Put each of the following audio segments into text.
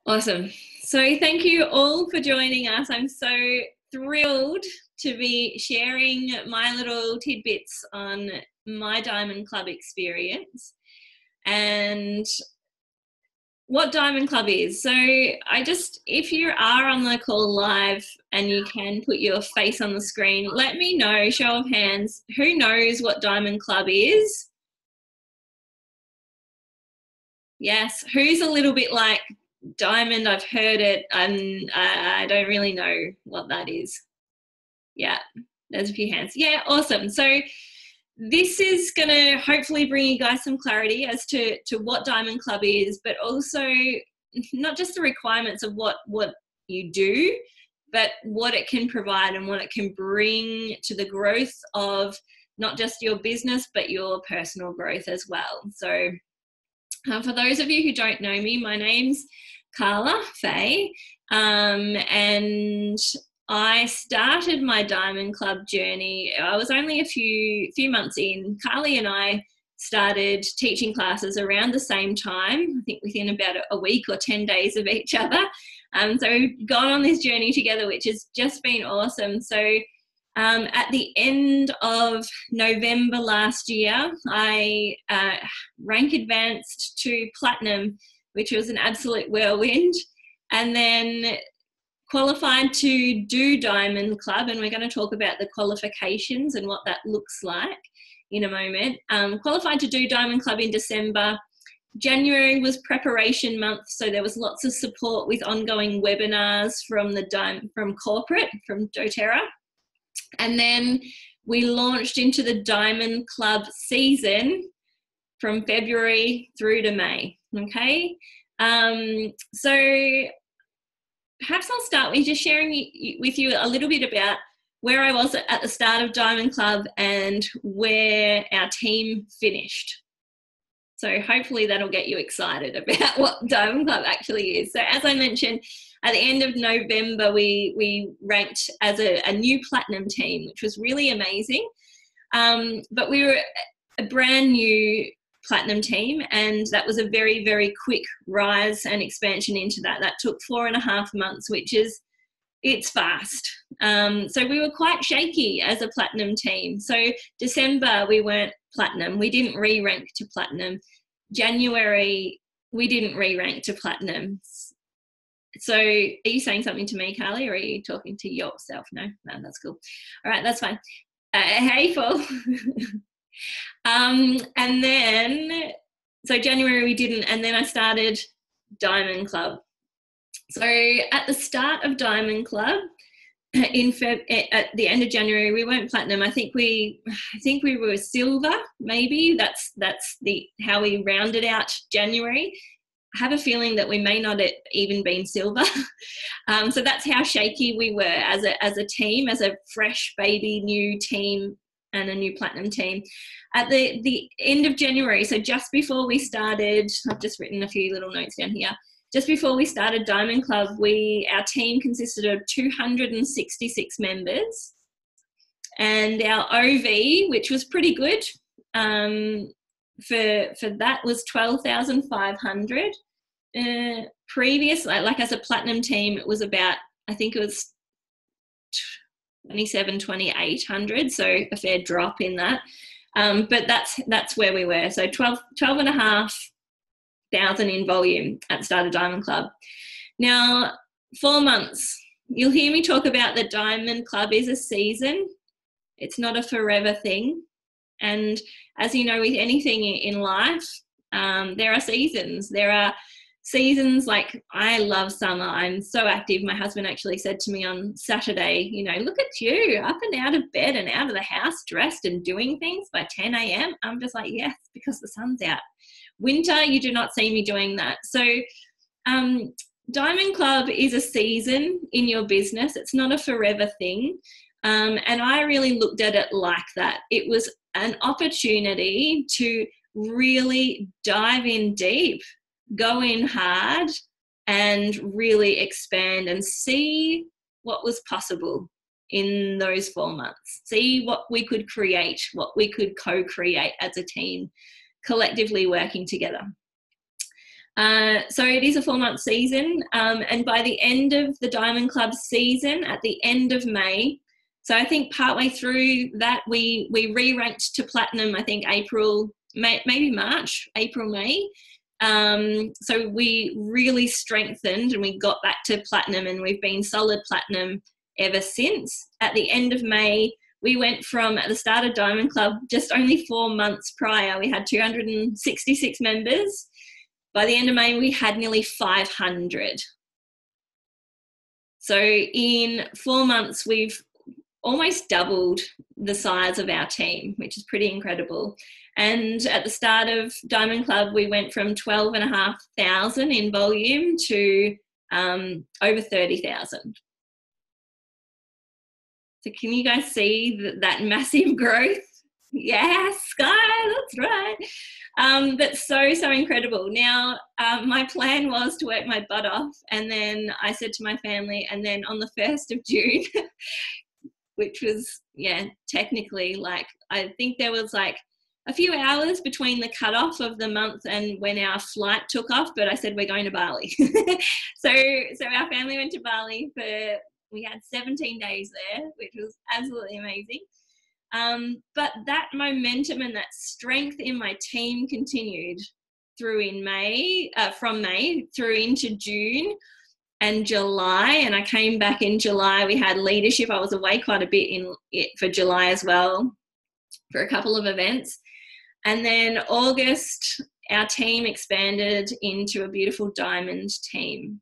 Awesome. So thank you all for joining us. I'm so thrilled to be sharing my little tidbits on my Diamond Club experience and what Diamond Club is. So if you are on the call live and you can put your face on the screen, let me know, show of hands, who knows what Diamond Club is? Yes, who's a little bit like, Diamond, I've heard it, and I don't really know what that is. Yeah, there's a few hands. Yeah, awesome. So this is going to hopefully bring you guys some clarity as to what Diamond Club is, but also not just the requirements of what you do, but what it can provide and what it can bring to the growth of not just your business, but your personal growth as well. So for those of you who don't know me, my name's Carla Faye, and I started my Diamond Club journey. I was only a few months in. Carly and I started teaching classes around the same time, I think within about a week or 10 days of each other. So we've gone on this journey together, which has just been awesome. So at the end of November last year, I rank advanced to platinum, which was an absolute whirlwind, and then qualified to do Diamond Club, and we're going to talk about the qualifications and what that looks like in a moment. Qualified to do Diamond Club in December. January was preparation month, so there was lots of support with ongoing webinars from corporate, from doTERRA. And then we launched into the Diamond Club season from February through to May, okay? So perhaps I'll start with just sharing with you a little bit about where I was at the start of Diamond Club and where our team finished. So hopefully that'll get you excited about what Diamond Club actually is. So as I mentioned, at the end of November, we ranked as a new platinum team, which was really amazing. But we were a brand new platinum team, and that was a very, very quick rise and expansion into that. That took 4.5 months, it's fast. So we were quite shaky as a platinum team. So December, we weren't platinum. We didn't re-rank to platinum. January, we didn't re-rank to platinum. So are you saying something to me, Carly, or are you talking to yourself? No, that's cool. All right, that's fine. Hey, Paul. And then, so January we didn't, and then I started Diamond Club. So at the start of Diamond Club, at the end of January, we weren't platinum. I think we were silver, maybe. That's how we rounded out January. I have a feeling that we may not have even been silver. So that's how shaky we were as a team, as a fresh baby new team and a new platinum team. At the end of January, so just before we started, I've just written a few little notes down here. Just before we started Diamond Club, our team consisted of 266 members, and our OV, which was pretty good, for that was 12,500. Previous, like as a platinum team, it was about, I think it was 2,800, so a fair drop in that. But that's where we were. So 12,500 in volume at the start of Diamond Club. Now, 4 months. You'll hear me talk about the Diamond Club is a season. It's not a forever thing. And as you know, with anything in life, there are seasons. There are seasons like, I love summer. I'm so active. My husband actually said to me on Saturday, look at you, up and out of bed and out of the house, dressed and doing things by 10 a.m. I'm just like, yes, because the sun's out. Winter, you do not see me doing that. So Diamond Club is a season in your business. It's not a forever thing. And I really looked at it like that. It was an opportunity to really dive in deep, go in hard, and really expand and see what was possible in those 4 months. See what we could create, what we could co-create as a team, collectively working together. So it is a 4-month season, and by the end of the Diamond Club season, at the end of May, so I think partway through that, we re-ranked to platinum, I think April, maybe March, April, May. So we really strengthened and we got back to platinum, and we've been solid platinum ever since. At the end of May, we went from, at the start of Diamond Club, just only 4 months prior, we had 266 members. By the end of May, we had nearly 500. So in 4 months, we've almost doubled the size of our team, which is pretty incredible. And at the start of Diamond Club, we went from 12,500 in volume to over 30,000. So can you guys see that massive growth? Yes, Sky, that's right. That's so incredible. Now, my plan was to work my butt off, and then I said to my family, and then on the 1st of June, which was, technically, like, I think there was like a few hours between the cutoff of the month and when our flight took off, but I said, we're going to Bali. So our family went to Bali we had 17 days there, which was absolutely amazing. But that momentum and that strength in my team continued through from May through into June and July. And I came back in July. We had leadership. I was away quite a bit for July as well, for a couple of events. And then August, our team expanded into a beautiful diamond team.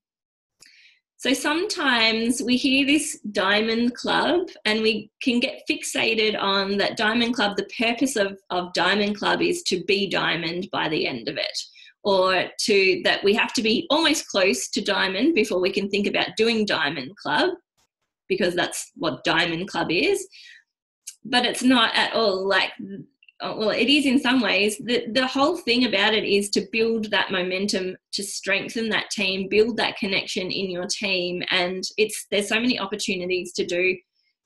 So sometimes we hear this Diamond Club and we can get fixated on that Diamond Club. The purpose of Diamond Club is to be diamond by the end of it, or that we have to be almost close to diamond before we can think about doing Diamond Club, because that's what Diamond Club is. But it's not at all like, well, it is in some ways. The whole thing about it is to build that momentum, to strengthen that team, build that connection in your team. And there's so many opportunities to do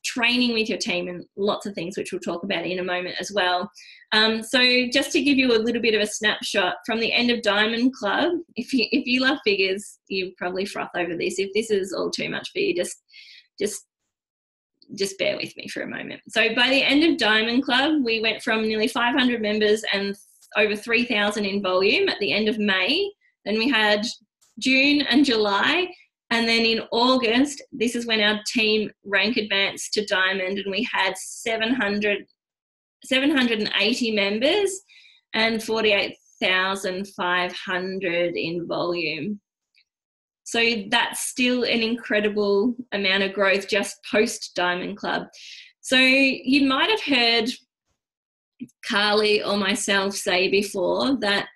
training with your team and lots of things, which we'll talk about in a moment as well. So just to give you a little bit of a snapshot from the end of Diamond Club, if you love figures, you probably froth over this. If this is all too much for you, just bear with me for a moment. So by the end of Diamond Club, we went from nearly 500 members and over 3,000 in volume at the end of May. Then we had June and July. And then in August, this is when our team rank advanced to diamond, and we had 780 members and 48,500 in volume. So that's still an incredible amount of growth just post Diamond Club. So you might have heard Carly or myself say before that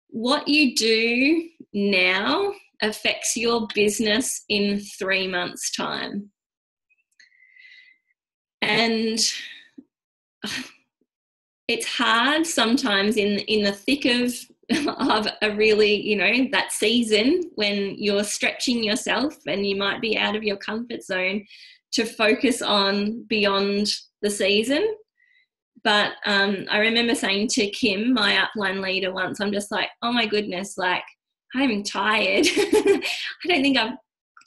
what you do now affects your business in 3 months' time. And it's hard sometimes in the thick of a really, that season when you're stretching yourself and you might be out of your comfort zone, to focus on beyond the season. But I remember saying to Kim, my upline leader, once, I'm just like, oh my goodness, like, I'm tired. I don't think I've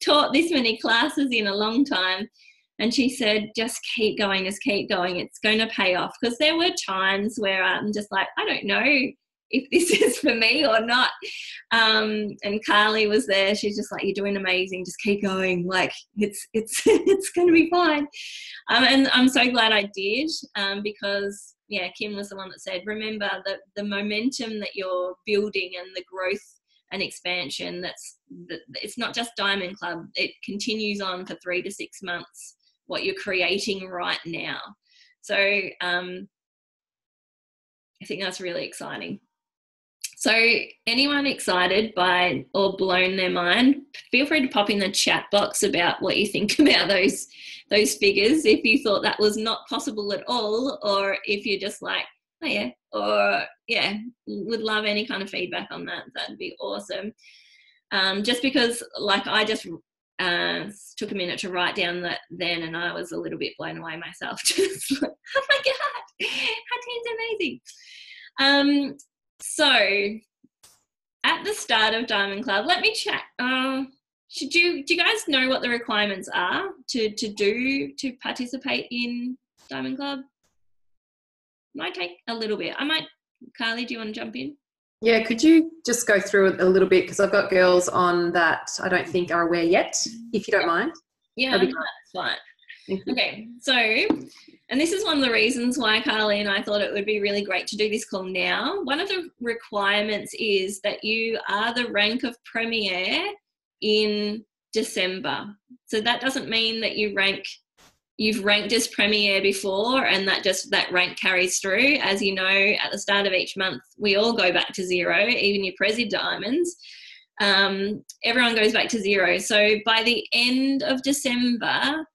taught this many classes in a long time. And she said, just keep going, it's going to pay off. Because there were times where I'm just like, I don't know if this is for me or not. And Carly was there. She's just like, you're doing amazing. Just keep going. Like, it's going to be fine. And I'm so glad I did, because, Kim was the one that said, remember that the momentum that you're building and the growth and expansion, it's not just Diamond Club. It continues on for 3 to 6 months, what you're creating right now. So I think that's really exciting. So anyone excited by or blown their mind, feel free to pop in the chat box about what you think about those figures, if you thought that was not possible at all, or if you're just like, oh yeah, or would love any kind of feedback on that. That'd be awesome. Just because, like, I just took a minute to write down that then, and I was a little bit blown away myself. Just like, oh my God, our team's amazing. So at the start of Diamond Club, let me check. Do you guys know what the requirements are to participate in Diamond Club? Might take a little bit. Carly, do you want to jump in? Yeah, could you just go through it a little bit, because I've got girls on that I don't think are aware yet, if you don't mind. Yeah, that's fine. Okay, so, and this is one of the reasons why Carly and I thought it would be really great to do this call now. One of the requirements is that you are the rank of Premier in December. So that doesn't mean that you've ranked as Premier before and that rank carries through. As you know, at the start of each month, we all go back to zero, even your Prezi Diamonds. Everyone goes back to zero. So by the end of December,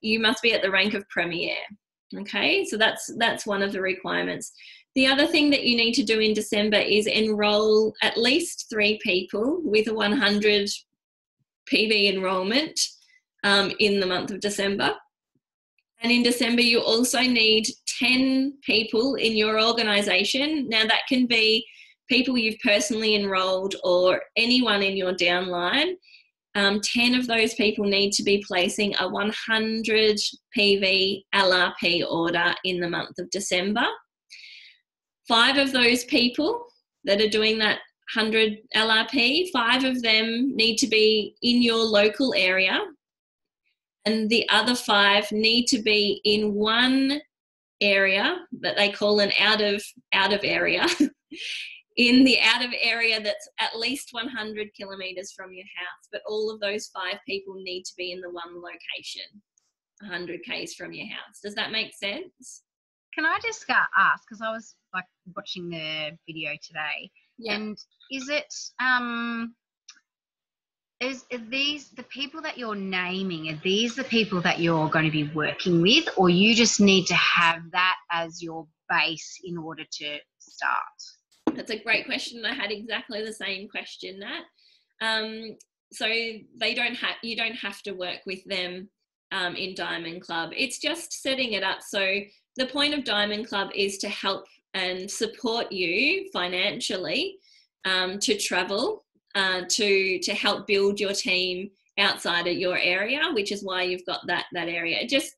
you must be at the rank of Premier. Okay, so that's one of the requirements. The other thing that you need to do in December is enroll at least 3 people with a 100 PV enrollment in the month of December. And in December, you also need 10 people in your organisation. Now, that can be people you've personally enrolled or anyone in your downline. 10 of those people need to be placing a 100 PV LRP order in the month of December. 5 of those people that are doing that 100 LRP, 5 of them need to be in your local area, and the other 5 need to be in one area that they call an out of area in the out of area that's at least 100 kilometres from your house. But all of those 5 people need to be in the one location, 100 k's from your house. Does that make sense? Can I just ask, because I was like watching the video today, and is it are these the people that you're naming, are these the people that you're going to be working with, or you just need to have that as your base in order to start? That's a great question. I had exactly the same question, Nat. So you don't have to work with them in Diamond Club. It's just setting it up. So the point of Diamond Club is to help and support you financially to travel, to help build your team outside of your area, which is why you've got that area.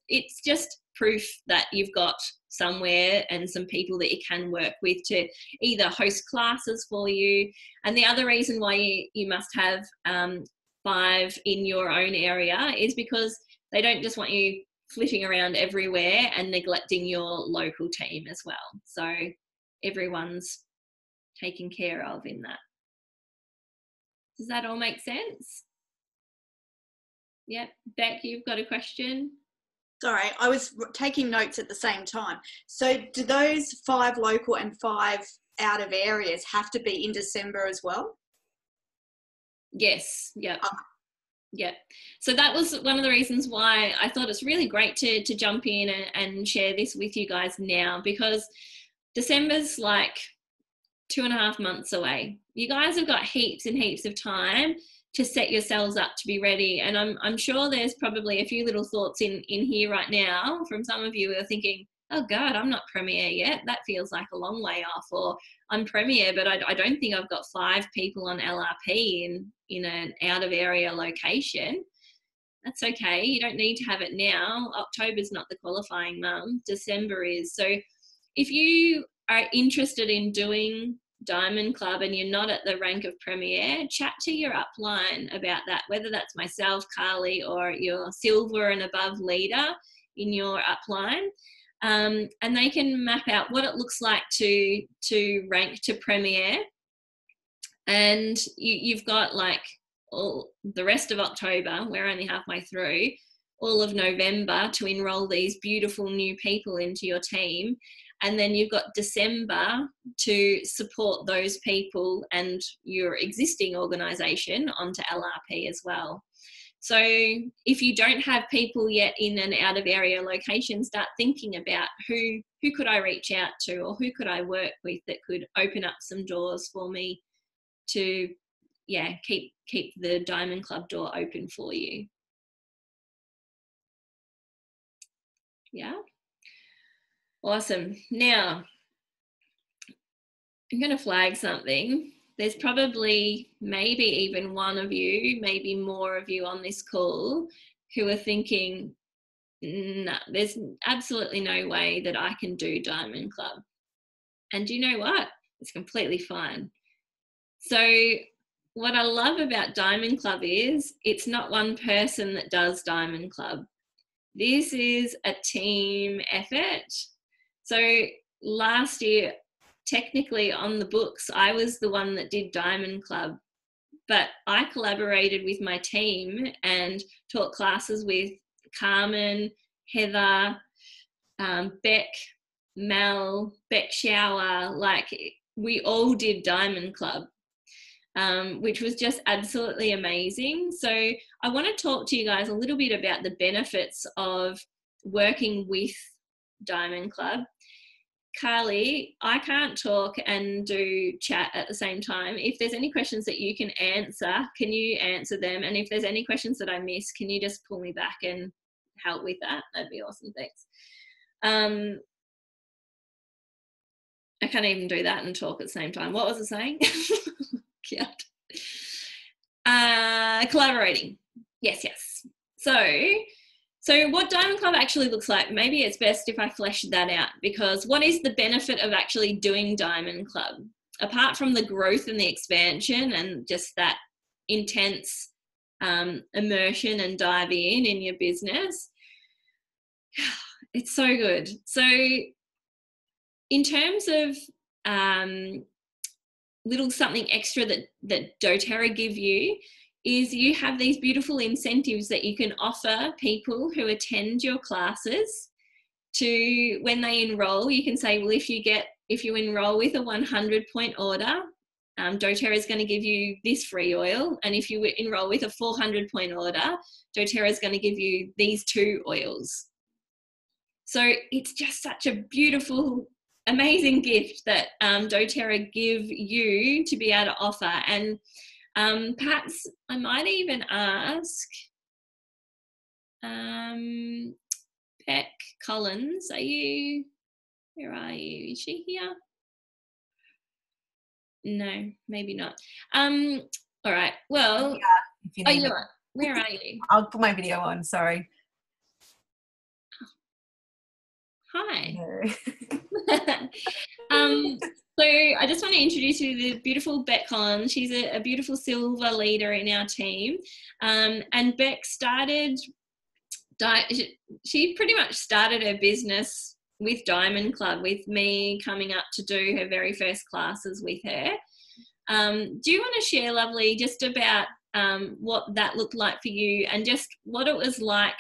It's just proof that you've got somewhere and some people that you can work with to either host classes for you. And the other reason why you must have 5 in your own area is because they don't just want you flitting around everywhere and neglecting your local team as well. So everyone's taken care of in that. Does that all make sense? Yep. Beck, you've got a question? Sorry, I was taking notes at the same time. So do those 5 local and 5 out of areas have to be in December as well? Yes. Yep. Yep. So that was one of the reasons why I thought it's really great to jump in and share this with you guys now, because December's like 2.5 months away. You guys have got heaps and heaps of time to set yourselves up to be ready. And I'm sure there's probably a few little thoughts in here right now from some of you who are thinking, oh God, I'm not Premier yet. That feels like a long way off. Or I'm Premier, but I don't think I've got 5 people on LRP in an out of area location. That's okay. You don't need to have it now. October's not the qualifying month. December is. So if you are interested in doing Diamond Club and you're not at the rank of Premier, chat to your upline about that, whether that's myself, Carly, or your silver and above leader in your upline. And they can map out what it looks like to rank to Premier. And you've got like all the rest of October, we're only halfway through, all of November to enroll these beautiful new people into your team. And then you've got December to support those people and your existing organisation onto LRP as well. So if you don't have people yet in an out of area location, start thinking about who could I reach out to, or who could I work with that could open up some doors for me to, keep the Diamond Club door open for you. Yeah. Awesome. Now, I'm going to flag something. there's probably maybe even one of you, maybe more of you on this call who are thinking, no, there's absolutely no way that I can do Diamond Club. And you know what? It's completely fine. So what I love about Diamond Club is it's not one person that does Diamond Club. This is a team effort. So last year, technically on the books, I was the one that did Diamond Club, but I collaborated with my team and taught classes with Carmen, Heather, Beck, Mel, Beck Shower. Like, we all did Diamond Club, which was just absolutely amazing. So I want to talk to you guys a little bit about the benefits of working with Diamond Club. Carly, I can't talk and do chat at the same time. If there's any questions that you can answer, can you answer them? And if there's any questions that I miss, can you just pull me back and help with that? That'd be awesome. Thanks. I can't even do that and talk at the same time. What was I saying? Collaborating. Yes. So what Diamond Club actually looks like, maybe it's best if I flesh that out, because what is the benefit of actually doing Diamond Club? Apart from the growth and the expansion and just that intense immersion and dive in your business, it's so good. So in terms of little something extra that doTERRA give you, is you have these beautiful incentives that you can offer people who attend your classes to, when they enroll, you can say, well, if you enroll with a 100-point order, doTERRA is going to give you this free oil. And if you enroll with a 400-point order, doTERRA is going to give you these 2 oils. So it's just such a beautiful, amazing gift that doTERRA give you to be able to offer. And perhaps I might even ask Beck Collins, where are you? Is she here? No, maybe not. All right, well, if you need you are. Where are you? I'll put my video on, sorry. Hi. No. So I just want to introduce you to the beautiful Beck Collins. She's a beautiful silver leader in our team. And Beck she pretty much started her business with Diamond Club, with me coming up to do her very first classes with her. Do you want to share, lovely, just about what that looked like for you and just what it was like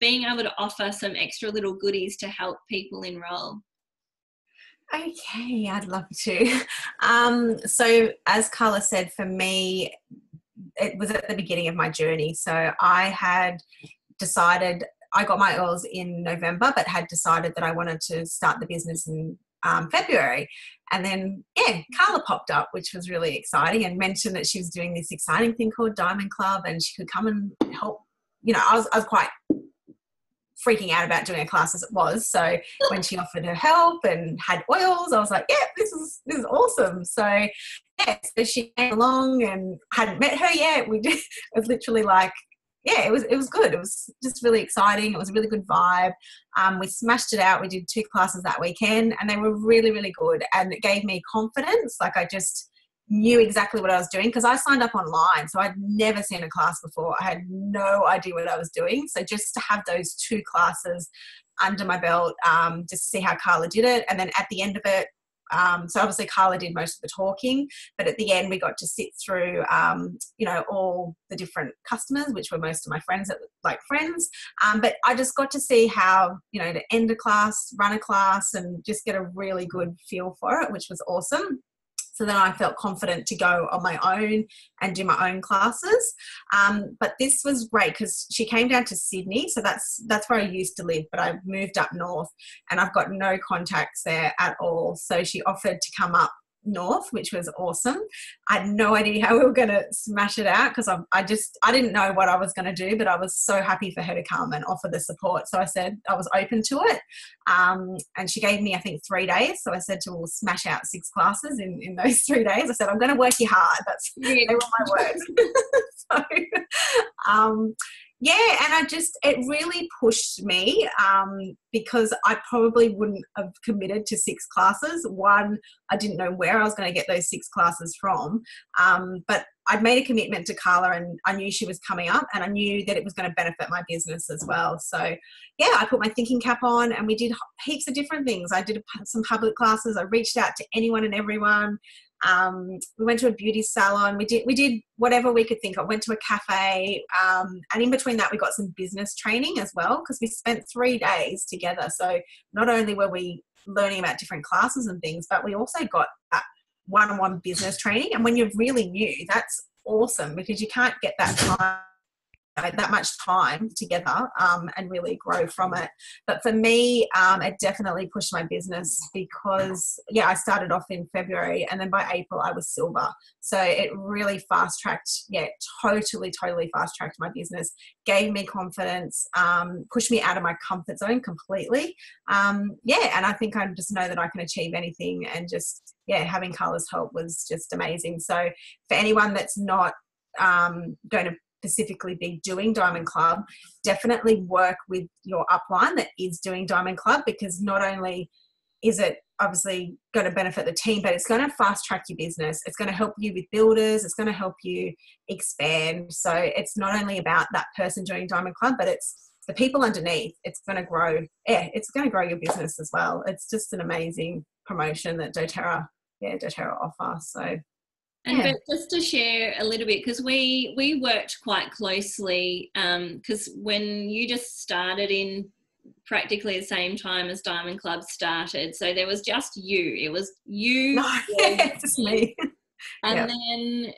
being able to offer some extra little goodies to help people enroll? Okay, I'd love to. So as Carla said, for me, it was at the beginning of my journey. So I had decided, I got my oils in November, but had decided that I wanted to start the business in February. And then, Carla popped up, which was really exciting, and mentioned that she was doing this exciting thing called Diamond Club and she could come and help. You know, I was quite freaking out about doing a class as it was. So when she offered her help and had oils, I was like, yeah, this is awesome. So so she came along and hadn't met her yet. It was literally like, it was good. It was just really exciting. It was a really good vibe. We smashed it out. We did 2 classes that weekend and they were really, really good. And it gave me confidence. Like, I just knew exactly what I was doing because I signed up online. So I'd never seen a class before. I had no idea what I was doing. So just to have those 2 classes under my belt, just to see how Carla did it. And then at the end of it, so obviously Carla did most of the talking, but at the end we got to sit through, all the different customers, which were most of my friends, but I just got to see how, to end a class, run a class, and just get a really good feel for it, which was awesome. So then I felt confident to go on my own and do my own classes. But this was great because she came down to Sydney. So that's where I used to live, but I've moved up north and I've got no contacts there at all. So she offered to come up north, which was awesome. I had no idea how we were going to smash it out because I didn't know what I was going to do, but I was so happy for her to come and offer the support. So I said I was open to it. And she gave me, I think, 3 days. So I said to her, we'll smash out 6 classes in those 3 days. I said, I'm going to work you hard. They were my words. So, yeah, and it really pushed me because I probably wouldn't have committed to 6 classes. One, I didn't know where I was going to get those 6 classes from, but I'd made a commitment to Carla, and I knew she was coming up, and I knew that it was going to benefit my business as well. So, yeah, I put my thinking cap on, and we did heaps of different things. I did some public classes. I reached out to anyone and everyone. We went to a beauty salon. We did whatever we could think of. Went to a cafe, and in between that we got some business training as well, because we spent 3 days together. So not only were we learning about different classes and things, but we also got that one-on-one business training. And when you're really new, that's awesome, because you can't get that much time together and really grow from it. But for me, it definitely pushed my business because, I started off in February, and then by April I was silver. So it really fast-tracked, totally fast-tracked my business, gave me confidence, pushed me out of my comfort zone completely. And I think I just know that I can achieve anything, and just, having Carla's help was just amazing. So for anyone that's not going to specifically be doing Diamond Club, definitely work with your upline that is doing Diamond Club, because not only is it obviously going to benefit the team, but it's going to fast track your business. It's going to help you with builders. It's going to help you expand. So it's not only about that person doing Diamond Club, but it's the people underneath. It's going to grow. It's going to grow your business as well. It's just an amazing promotion that doTERRA offer. So. And but just to share a little bit, because we worked quite closely, because when you just started in practically the same time as Diamond Club started, so there was just you. It was you. Just me. And then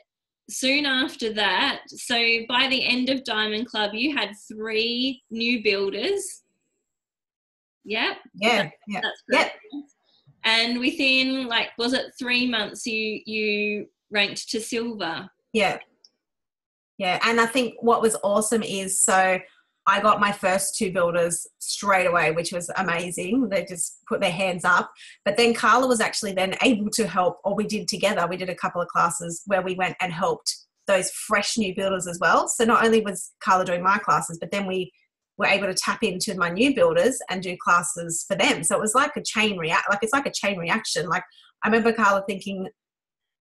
soon after that, so by the end of Diamond Club, you had 3 new builders. Yep. Yeah. That's correct. Yep. And within, was it 3 months you ranked to silver? Yeah. And I think what was awesome is, so I got my first 2 builders straight away, which was amazing. They just put their hands up. But then Carla was actually then able to help, or we did together. We did a couple of classes where we went and helped those fresh new builders as well. So not only was Carla doing my classes, but then we were able to tap into my new builders and do classes for them. So it was like a chain reaction. Like, I remember Carla thinking,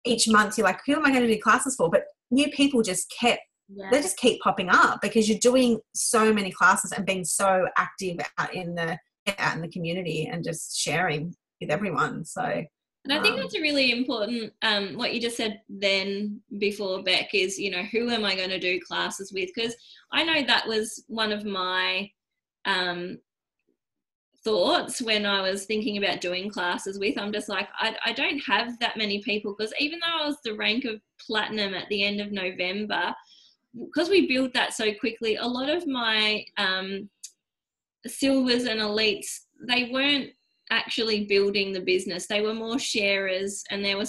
each month you're like, who am I going to do classes for? But new people just they just keep popping up, because you're doing so many classes and being so active out in the community and just sharing with everyone. So, and I think that's a really important, what you just said then before, Beck, is, who am I going to do classes with? Because I know that was one of my thoughts when I was thinking about doing classes with. I'm just like, I don't have that many people, because even though I was the rank of platinum at the end of November, because we built that so quickly, a lot of my silvers and elites, they weren't actually building the business. They were more sharers, and there were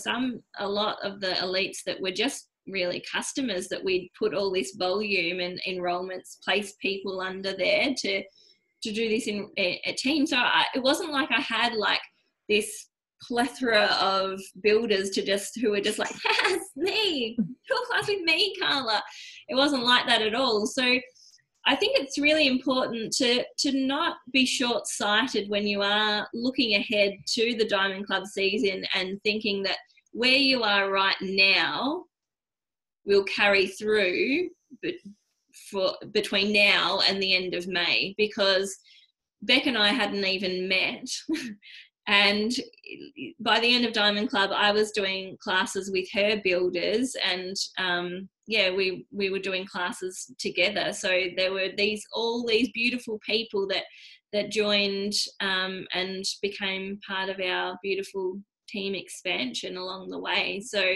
a lot of the elites that were just really customers that we'd put all this volume and enrollments, place people under there to do this in a team. So it wasn't like I had this plethora of builders who were just like, yes, me, do a class with me, Carla. It wasn't like that at all. So I think it's really important to not be short-sighted when you are looking ahead to the Diamond Club season and thinking that where you are right now will carry through between now and the end of May, because Beck and I hadn't even met. And by the end of Diamond Club, I was doing classes with her builders, and we were doing classes together. So there were all these beautiful people that joined and became part of our beautiful team expansion along the way. So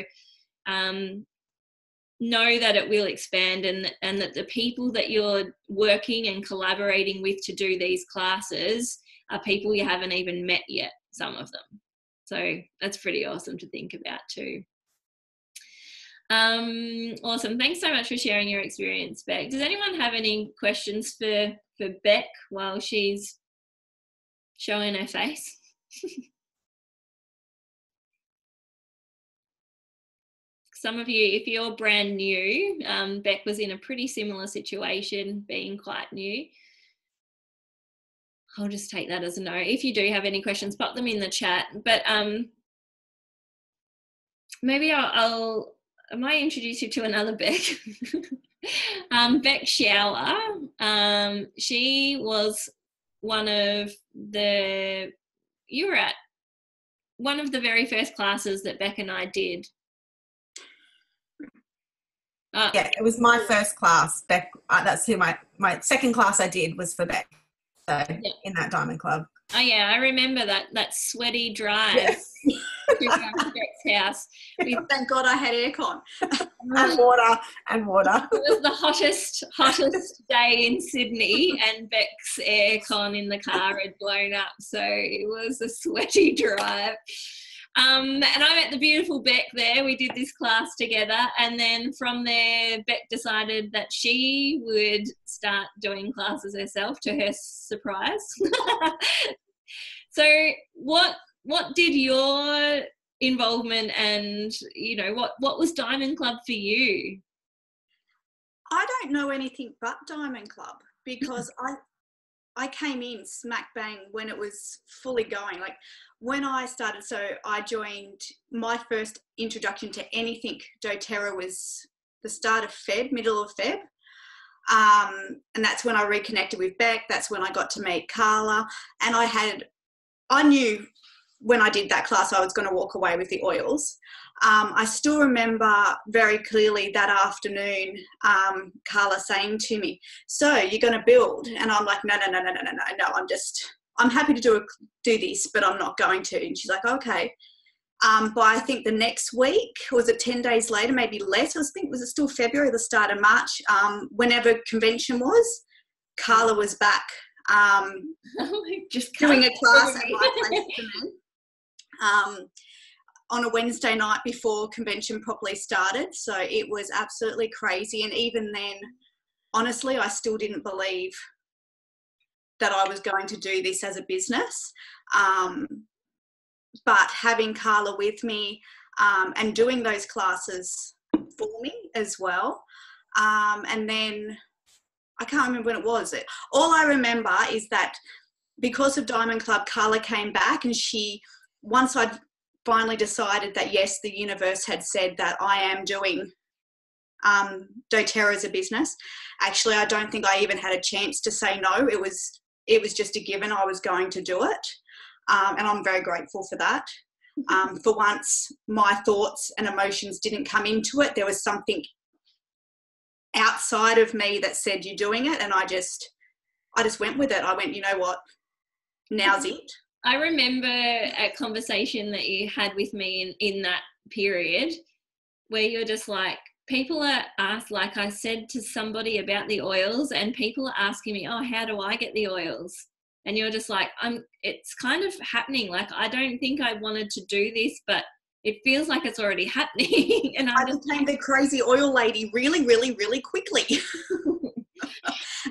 know that it will expand, and that the people that you're working and collaborating with to do these classes are people you haven't even met yet, some of them. So that's pretty awesome to think about too. Awesome. Thanks so much for sharing your experience, Beck. Does anyone have any questions for Beck while she's showing her face? Some of you, if you're brand new, Beck was in a pretty similar situation, being quite new. I'll just take that as a no. If you do have any questions, pop them in the chat. But maybe I might introduce you to another Beck. Beck Shower. She was one of the very first classes that Beck and I did. Yeah, it was my first class. Beck, that's who my second class I did was for Beck. So yeah. In that Diamond Club. Oh yeah, I remember that sweaty drive to Beck's house. Thank God I had aircon. and water. It was the hottest day in Sydney, and Beck's aircon in the car had blown up, so it was a sweaty drive. And I met the beautiful Beck there. We did this class together, and then from there Beck decided that she would start doing classes herself, to her surprise. So what did your involvement and what was Diamond Club for you? I don't know anything but Diamond Club, because I came in smack bang when it was fully going. Like when I started, so I joined, my first introduction to anything doTERRA was the start of Feb, middle of Feb. And that's when I reconnected with Beck. That's when I got to meet Carla. And I knew when I did that class I was going to walk away with the oils. I still remember very clearly that afternoon, Carla saying to me, "So you're going to build?" And I'm like, no, I'm happy to do this, but I'm not going to. And she's like, okay. But I think the next week, was it 10 days later, maybe less, was it still February, the start of March, whenever convention was, Carla was back just doing a class at my place for men. On a Wednesday night before convention properly started. So it was absolutely crazy. And even then, honestly, I still didn't believe that I was going to do this as a business. But having Carla with me and doing those classes for me as well. And then I can't remember when it was. All I remember is that because of Diamond Club, Carla came back, and once I'd finally decided that yes, the universe had said that I am doing doTERRA as a business. Actually, I don't think I even had a chance to say no. It was just a given. I was going to do it, and I'm very grateful for that. For once, my thoughts and emotions didn't come into it. There was something outside of me that said, "You're doing it," and I just went with it. I went, you know what? Now's it. I remember a conversation that you had with me in that period where you're just like, people are asked, like I said to somebody about the oils, and people are asking me, oh, how do I get the oils? And you're just like, it's kind of happening. Like, I don't think I wanted to do this, but it feels like it's already happening. And I became the crazy oil lady really, really, really quickly.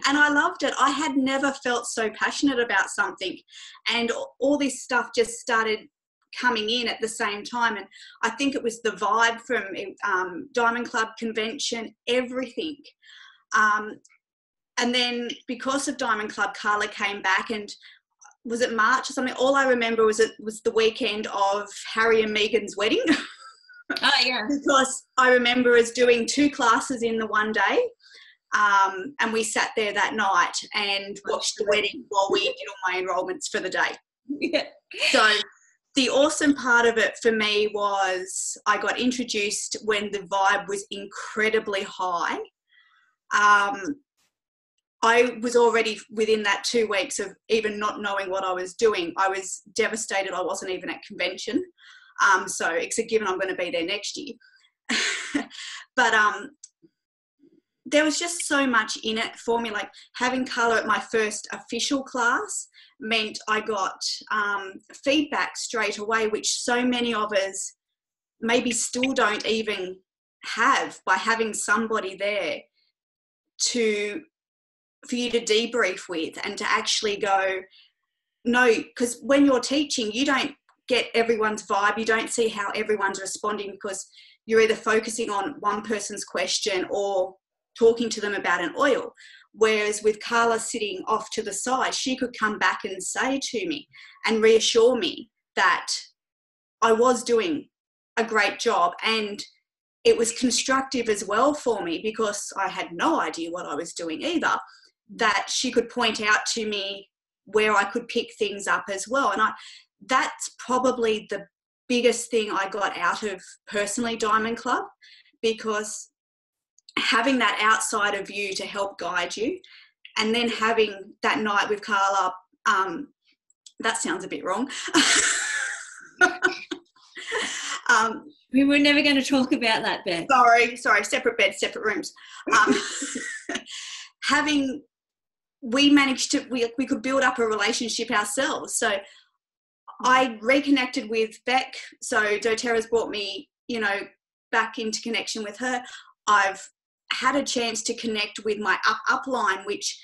And I loved it. I had never felt so passionate about something, and all this stuff just started coming in at the same time. And I think it was the vibe from Diamond Club convention, everything. And then because of Diamond Club, Carla came back, and was it March or something? All I remember was it was the weekend of Harry and Meghan's wedding. Oh yeah. Because I remember us doing 2 classes in the one day. And we sat there that night and watched the wedding while we did all my enrollments for the day. Yeah. So the awesome part of it for me was I got introduced when the vibe was incredibly high. I was already within that 2 weeks of even not knowing what I was doing. I was devastated I wasn't even at convention. So it's a given I'm going to be there next year. But there was just so much in it for me. Like having Carla at my first official class meant I got feedback straight away, which so many of us maybe still don't even have, by having somebody there for you to debrief with and to actually go, no, because when you're teaching, you don't get everyone's vibe. You don't see how everyone's responding because you're either focusing on one person's question or talking to them about an oil. Whereas with Carla sitting off to the side, she could come back and say to me and reassure me that I was doing a great job, and it was constructive as well for me because I had no idea what I was doing either, that she could point out to me where I could pick things up as well. And that's probably the biggest thing I got out of personally Diamond Club, because having that outsider view to help guide you, and then having that night with Carla, that sounds a bit wrong. We were never going to talk about that, Beth. Sorry, separate beds, separate rooms. We could build up a relationship ourselves. So I reconnected with Beck. So doTERRA's brought me, back into connection with her. I've had a chance to connect with my upline, which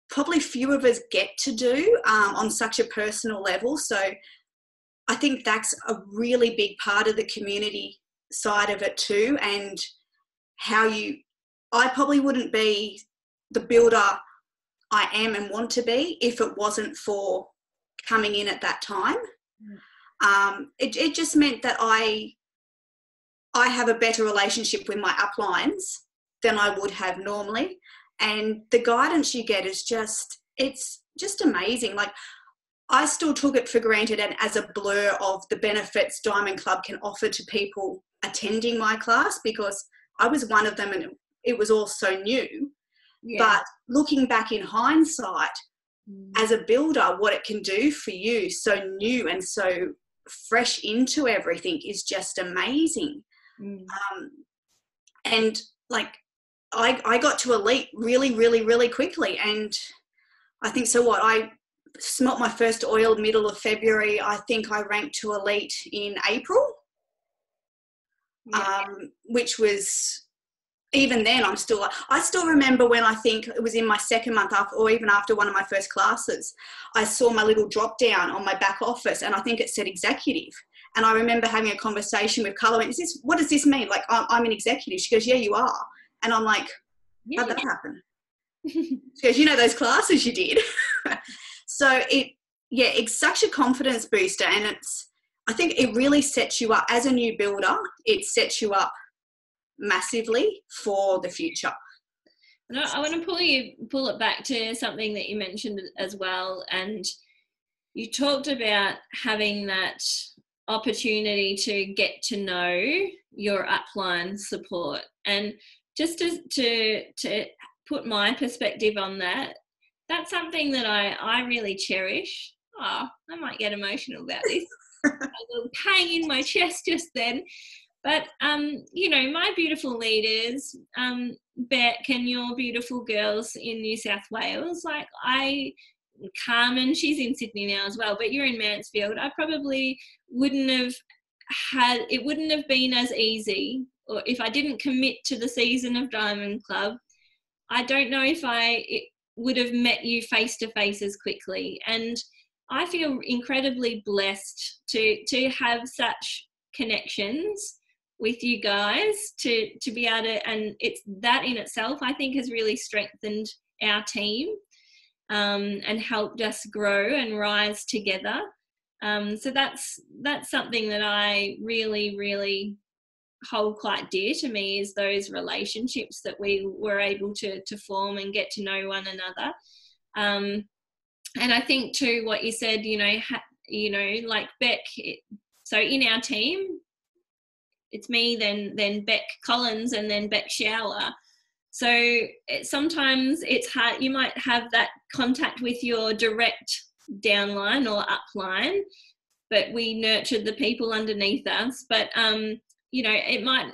probably few of us get to do on such a personal level. So I think that's a really big part of the community side of it too, and I probably wouldn't be the builder I am and want to be if it wasn't for coming in at that time. It just meant that I have a better relationship with my uplines than I would have normally, and the guidance you get is it's just amazing. Like, I still took it for granted and as a blur of the benefits Diamond Club can offer to people attending my class, because I was one of them and it was all so new. Yeah. But looking back in hindsight, as a builder, what it can do for you, so new and so fresh into everything, is just amazing. And like, I got to elite really, really, really quickly. And I think, I smelt my first oil middle of February. I think I ranked to elite in April, which was, even then I still remember when, I think it was in my second month after, or even after one of my first classes, I saw my little drop down on my back office and I think it said executive. And I remember having a conversation with Carla, what does this mean? Like, I'm an executive. She goes, yeah, you are. And I'm like, how'd that happen? She goes, those classes you did. So it's such a confidence booster, and I think it really sets you up as a new builder. It sets you up massively for the future. And I want to pull it back to something that you mentioned as well, and you talked about having that opportunity to get to know your upline support, and just to put my perspective on that. That's something that I really cherish. Oh, I might get emotional about this. A little pang in my chest just then. But, my beautiful leaders, Beck and your beautiful girls in New South Wales, like Carmen, she's in Sydney now as well, but you're in Mansfield. I probably wouldn't have been as easy, or if I didn't commit to the season of Diamond Club, I don't know if it would have met you face to face as quickly. And I feel incredibly blessed to have such connections with you guys to be able to, and it's that in itself I think has really strengthened our team and helped us grow and rise together. So that's something that I really, really hold quite dear to me, is those relationships that we were able to form and get to know one another. And I think too what you said, like Beck, so in our team it's me, then Beck Collins, and then Beck Shower. So sometimes it's hard, you might have that contact with your direct downline or upline, but we nurtured the people underneath us. But you know,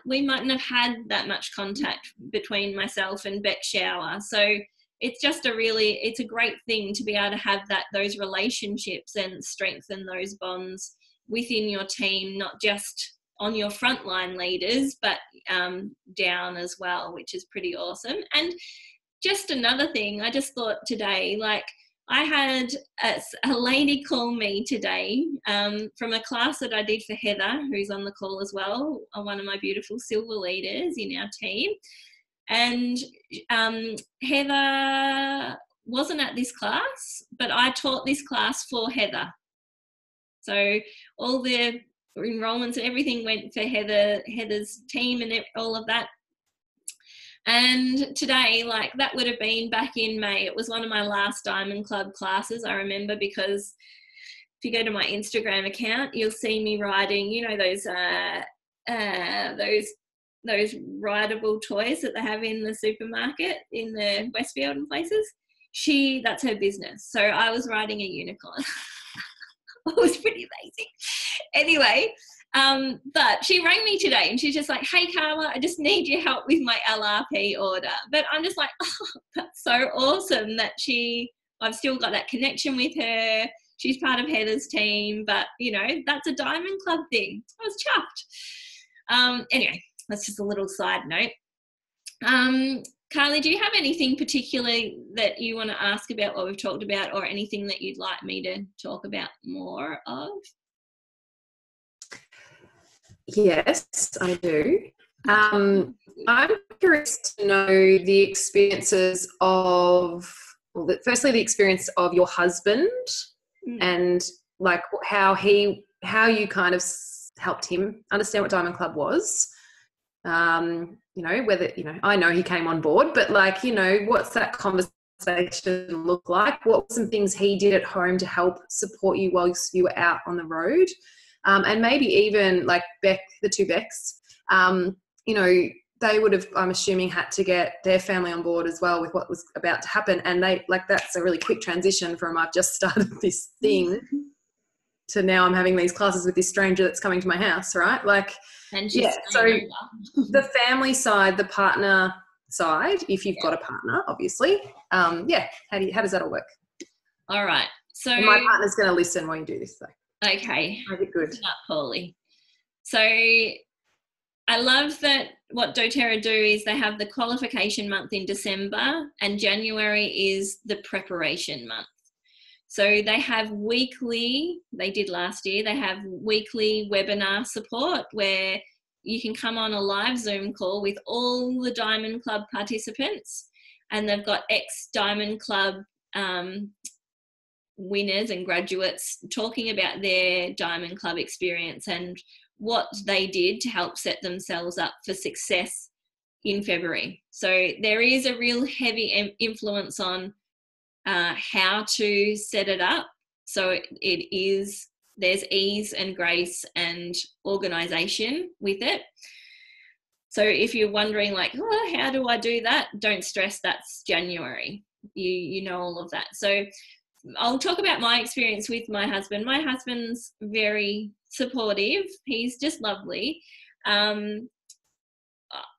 we mightn't have had that much contact between myself and Beck Shower. So it's just it's a great thing to be able to have those relationships and strengthen those bonds within your team, not just on your frontline leaders, but down as well, which is pretty awesome. And just another thing, I just thought today, like, I had a lady call me today from a class that I did for Heather, who's on the call as well, one of my beautiful silver leaders in our team. And Heather wasn't at this class, but I taught this class for Heather. So all the enrollments and everything went for Heather's team and all of that. And today, like, that would have been back in May. It was one of my last Diamond Club classes, I remember, because if you go to my Instagram account, you'll see me riding, you know, those rideable toys that they have in the supermarket in the Westfield and places. That's her business. So I was riding a unicorn. It was pretty amazing. Anyway, but she rang me today and she's just like, hey, Carla, I just need your help with my LRP order. But I'm just like, oh, that's so awesome that I've still got that connection with her. She's part of Heather's team, but, you know, that's a Diamond Club thing. I was chuffed. Anyway, that's just a little side note. Carly, do you have anything particularly that you want to ask about what we've talked about, or anything that you'd like me to talk about more of? Yes, I do. I'm curious to know the experiences of, firstly, the experience of your husband and like how you kind of helped him understand what Diamond Club was. You know, whether, you know, I know he came on board, but like, you know, what's that conversation look like? What were some things he did at home to help support you while you were out on the road? And maybe even like Beck, the two Becks, you know, they would have, I'm assuming, had to get their family on board as well with what was about to happen. And that's a really quick transition from I've just started this thing to now I'm having these classes with this stranger that's coming to my house, right? Like, yeah, so the family side, the partner side, if you've got a partner, obviously, yeah, how does that all work? All right. So and my partner's going to listen while you do this, though. Okay. Make it good. Not poorly. So I love that what doTERRA do is they have the qualification month in December, and January is the preparation month. So they have they did last year, they have weekly webinar support where you can come on a live Zoom call with all the Diamond Club participants, and they've got ex-Diamond Club winners and graduates talking about their Diamond Club experience and what they did to help set themselves up for success in February. So there is a real heavy influence on how to set it up. So there's ease and grace and organisation with it. So if you're wondering like, oh, how do I do that? Don't stress, that's January. You know all of that. So I'll talk about my experience with my husband. My husband's very supportive. He's just lovely.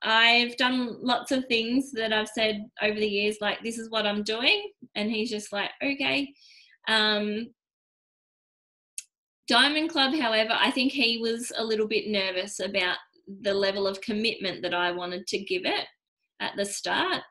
I've done lots of things that I've said over the years, like, this is what I'm doing. And he's just like, okay. Diamond Club, however, I think he was a little bit nervous about the level of commitment that I wanted to give it at the start.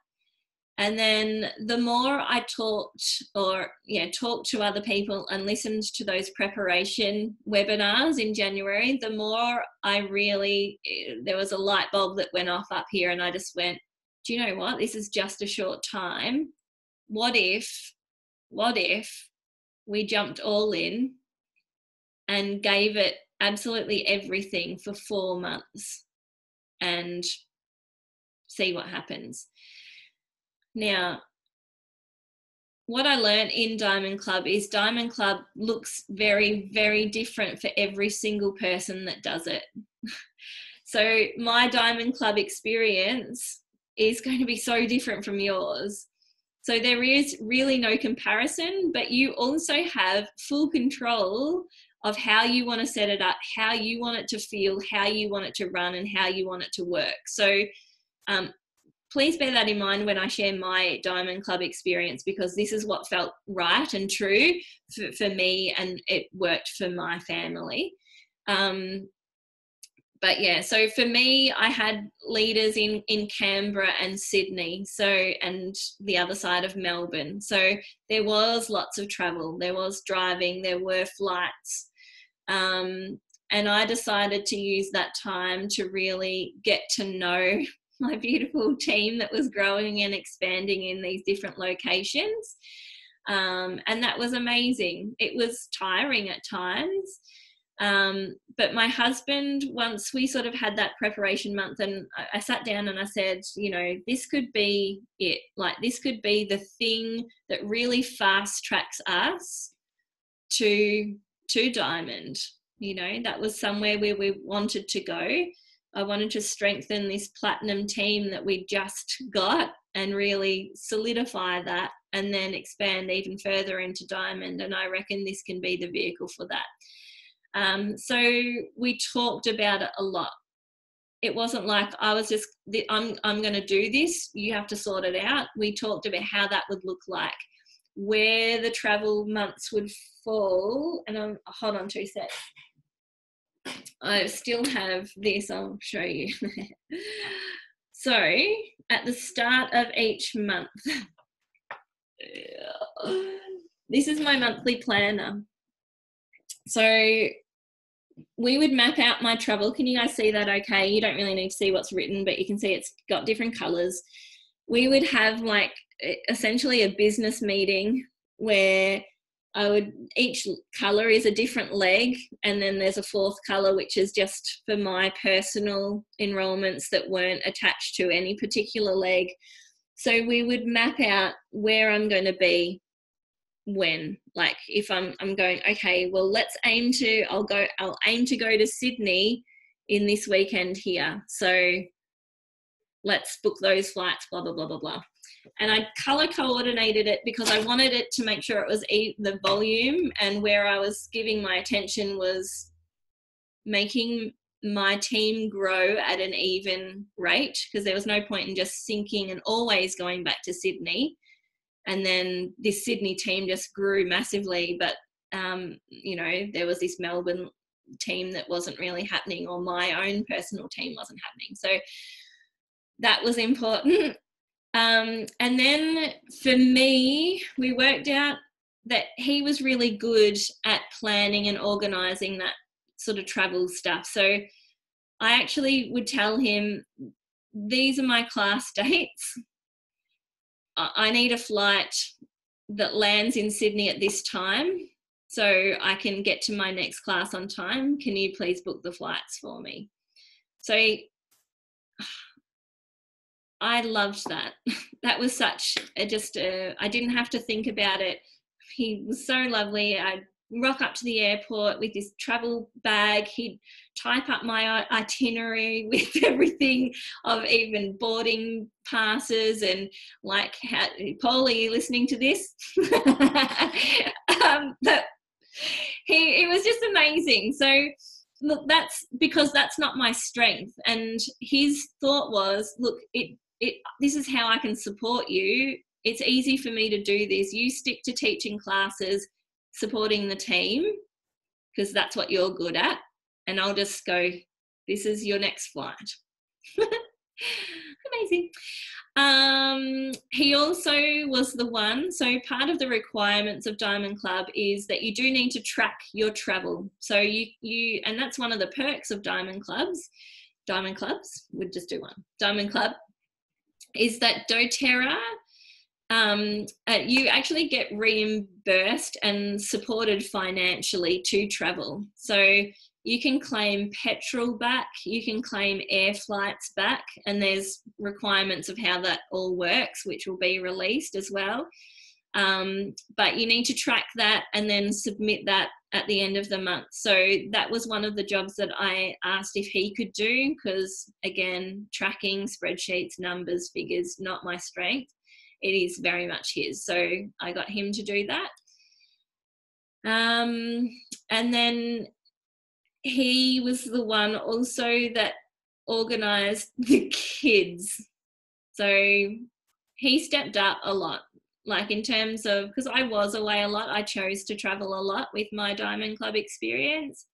And then the more I talked to other people and listened to those preparation webinars in January, the more there was a light bulb that went off up here, and I just went, do you know what? This is just a short time. What if we jumped all in and gave it absolutely everything for 4 months and see what happens? Now, what I learned in Diamond Club is Diamond Club looks very, very different for every single person that does it. So my Diamond Club experience is going to be so different from yours. So there is really no comparison, but you also have full control of how you want to set it up, how you want it to feel, how you want it to run, and how you want it to work. So please bear that in mind when I share my Diamond Club experience, because this is what felt right and true for me, and it worked for my family. But yeah, so for me, I had leaders in Canberra and Sydney, so, and the other side of Melbourne. So there was lots of travel, there was driving, there were flights. And I decided to use that time to really get to know my beautiful team that was growing and expanding in these different locations. And that was amazing. It was tiring at times. But my husband, once we sort of had that preparation month, and I sat down and I said, you know, this could be it. Like, this could be the thing that really fast tracks us to Diamond. You know, that was somewhere where we wanted to go. I wanted to strengthen this platinum team that we just got and really solidify that, and then expand even further into Diamond. And I reckon this can be the vehicle for that. So we talked about it a lot. It wasn't like I was just, I'm going to do this, you have to sort it out. We talked about how that would look like, where the travel months would fall. And hold on 2 seconds. I still have this, I'll show you. So at the start of each month, this is my monthly planner. So we would map out my travel. Can you guys see that okay? You don't really need to see what's written, but you can see it's got different colours. We would have like essentially a business meeting where each colour is a different leg, and then there's a fourth colour which is just for my personal enrolments that weren't attached to any particular leg. So we would map out where I'm going to be when, like if I'm going, okay, well, I'll aim to go to Sydney in this weekend here, so let's book those flights, blah blah blah blah blah. And I color coordinated it because I wanted it to make sure it was the volume, and where I was giving my attention was making my team grow at an even rate, because there was no point in just sinking and always going back to Sydney. And then this Sydney team just grew massively, but, you know, there was this Melbourne team that wasn't really happening, or my own personal team wasn't happening. So that was important. And then for me, we worked out that he was really good at planning and organising that sort of travel stuff. So I actually would tell him, these are my class dates. I need a flight that lands in Sydney at this time so I can get to my next class on time. Can you please book the flights for me? So I loved that. That was such I didn't have to think about it. He was so lovely. I'd rock up to the airport with this travel bag. He'd type up my itinerary with everything, of even boarding passes, and like, Paul, are you listening to this? But he was just amazing. So look, that's because that's not my strength. And his thought was, look, this is how I can support you. It's easy for me to do this. You stick to teaching classes, supporting the team, because that's what you're good at. And I'll just go, this is your next flight. Amazing. He also was the one, so part of the requirements of Diamond Club is that you do need to track your travel. So you and that's one of the perks of Diamond Clubs. Diamond Clubs, we'd just do one. Diamond Club is that doTERRA, you actually get reimbursed and supported financially to travel. So you can claim petrol back, you can claim air flights back, and there's requirements of how that all works, which will be released as well. But you need to track that and then submit that at the end of the month. So that was one of the jobs that I asked if he could do, because again, tracking, spreadsheets, numbers, figures, not my strength. It is very much his. So I got him to do that. And then he was the one also that organised the kids. So he stepped up a lot, like in terms of, because I was away a lot, I chose to travel a lot with my Diamond Club experience.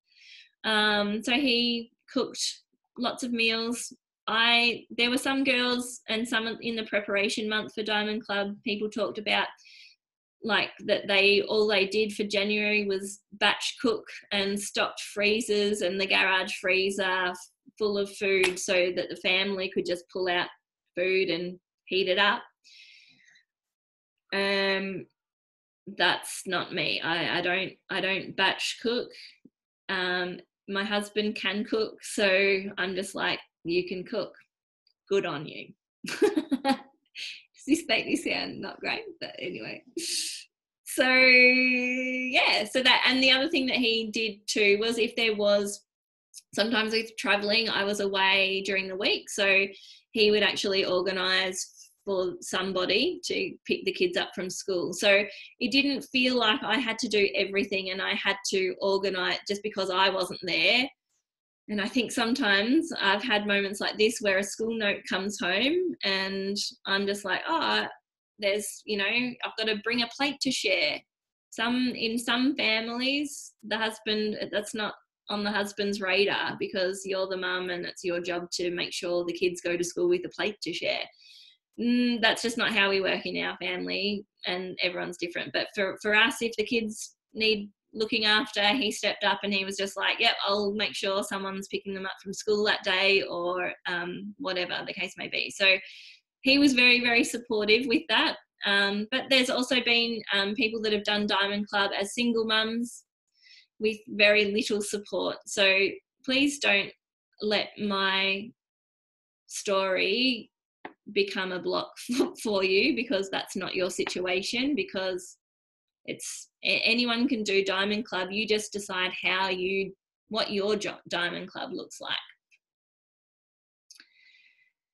So he cooked lots of meals. There were some girls and some in the preparation month for Diamond Club, people talked about like that all they did for January was batch cook and stocked freezers and the garage freezer full of food so that the family could just pull out food and heat it up. That's not me. I don't batch cook. My husband can cook, so I'm just like, you can cook, good on you. Does this make me sound not great? But anyway, so yeah, so that, and the other thing that he did too was if there was, sometimes with traveling, I was away during the week, so he would actually organise for somebody to pick the kids up from school. So it didn't feel like I had to do everything and I had to organise just because I wasn't there. And I think sometimes I've had moments like this where a school note comes home and I'm just like, oh, there's, you know, I've got to bring a plate to share. In some families, the husband, that's not on the husband's radar because you're the mum and it's your job to make sure the kids go to school with a plate to share. That's just not how we work in our family, and everyone's different. But for us, if the kids need looking after, he stepped up and he was just like, yep, I'll make sure someone's picking them up from school that day, or whatever the case may be. So he was very, very supportive with that. But there's also been people that have done Diamond Club as single mums with very little support. So please don't let my story become a block for you, because that's not your situation, because anyone can do Diamond Club. You just decide what your Diamond Club looks like.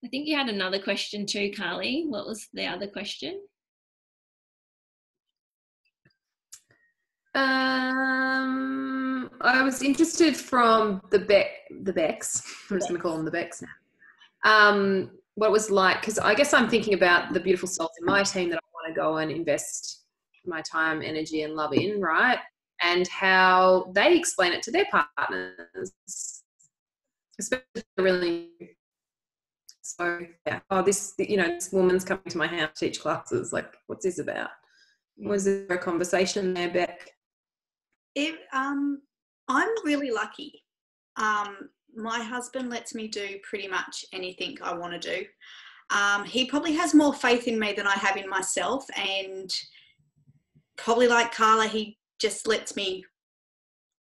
I think you had another question too, Carly. What was the other question? I was interested from the Becks. I'm just going to call them the Becks now. What it was like, because I guess I'm thinking about the beautiful souls in my team that I want to go and invest my time, energy and love in, right? And how they explain it to their partners, especially really. So yeah, this woman's coming to my house to teach classes, like, what's this about? Was there a conversation there, Beck? I'm really lucky. My husband lets me do pretty much anything I want to do. He probably has more faith in me than I have in myself, and probably like Carla, he just lets me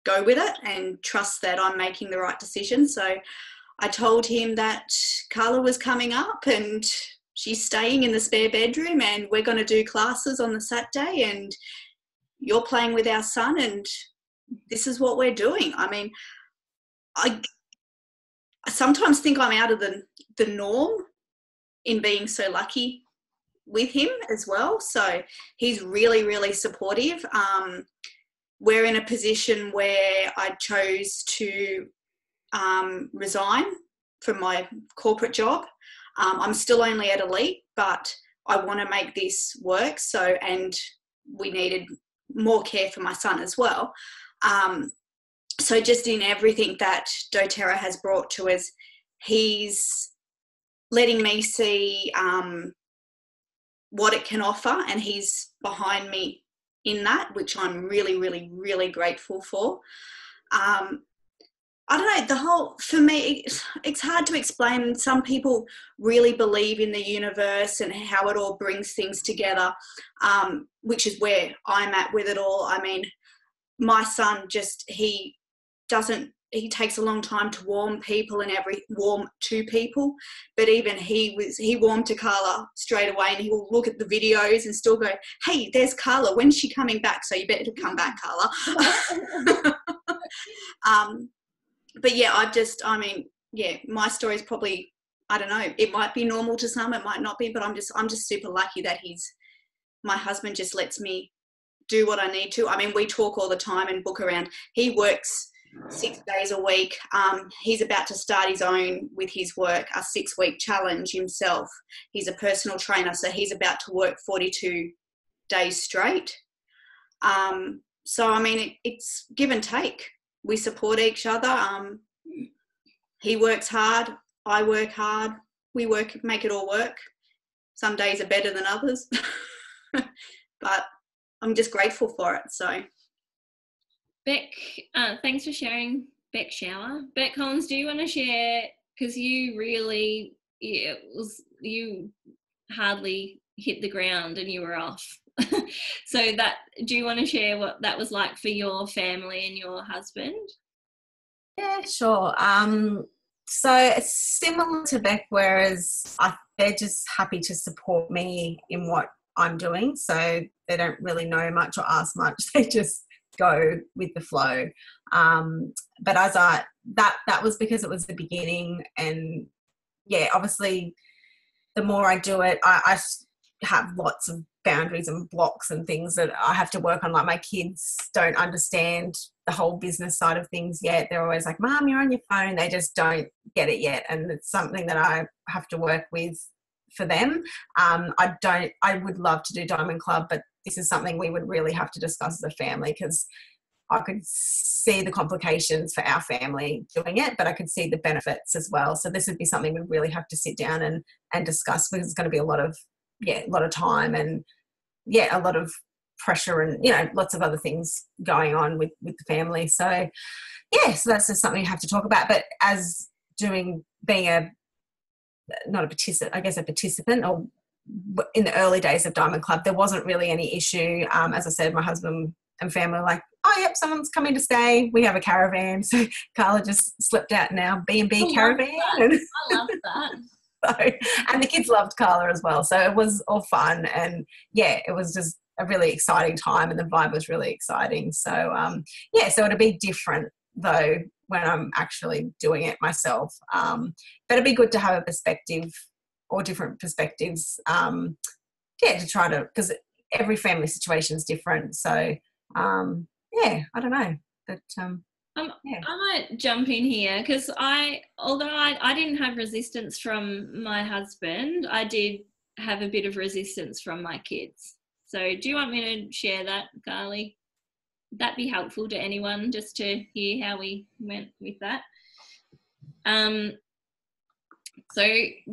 go with it and trust that I'm making the right decision. So I told him that Carla was coming up and she's staying in the spare bedroom and we're going to do classes on the Saturday and you're playing with our son and this is what we're doing. I mean, I sometimes think I'm out of the norm in being so lucky with him as well. So he's really, really supportive. We're in a position where I chose to resign from my corporate job. I'm still only at Elite, but I want to make this work. So, and we needed more care for my son as well. So just in everything that doTERRA has brought to us, he's letting me see what it can offer, and he's behind me in that, which I'm really, really, really grateful for. I don't know, for me, it's hard to explain. Some people really believe in the universe and how it all brings things together, which is where I'm at with it all. I mean, my son he takes a long time to warm to people, but even he warmed to Carla straight away, and he will look at the videos and still go, hey, there's Carla, when's she coming back? So you better come back, Carla. But yeah, my story is probably, I don't know, it might be normal to some, it might not be, but I'm just super lucky that my husband just lets me do what I need to. I mean, we talk all the time and book around. He works 6 days a week. He's about to start his own with his work, a 6-week challenge himself. He's a personal trainer, so he's about to work 42 days straight. So, I mean, it's give and take. We support each other. He works hard. I work hard. We make it all work. Some days are better than others. But I'm just grateful for it. So, Beck, thanks for sharing, Beck Shower. Beck Collins, do you want to share, because you really, you hardly hit the ground and you were off. So do you want to share what that was like for your family and your husband? Yeah, sure. So it's similar to Beck, whereas they're just happy to support me in what I'm doing. So they don't really know much or ask much. They just go with the flow. But as that was because it was the beginning, and yeah, obviously the more I do it, I have lots of boundaries and blocks and things that I have to work on. Like, my kids don't understand the whole business side of things yet. They're always like, Mom, you're on your phone. They just don't get it yet. And it's something that I have to work with for them. I would love to do Diamond Club, but this is something we would really have to discuss as a family, because I could see the complications for our family doing it, but I could see the benefits as well. So this would be something we really have to sit down and discuss, because it's going to be a lot of time and a lot of pressure and, lots of other things going on with the family. So so that's just something you have to talk about. But as being a participant, or in the early days of Diamond Club, there wasn't really any issue. As I said, my husband and family were like, oh, yep, someone's coming to stay. We have a caravan. So Carla just slipped out now, B&B caravan. I love that. And the kids loved Carla as well. So it was all fun. And it was just a really exciting time, and the vibe was really exciting. So, so it'll be different though when I'm actually doing it myself. But it'd be good to have a perspective or different perspectives, to try to, because every family situation is different. So, I don't know. But, I might jump in here, because although I didn't have resistance from my husband, I did have a bit of resistance from my kids. So do you want me to share that, Carly? Would that be helpful to anyone, just to hear how we went with that? So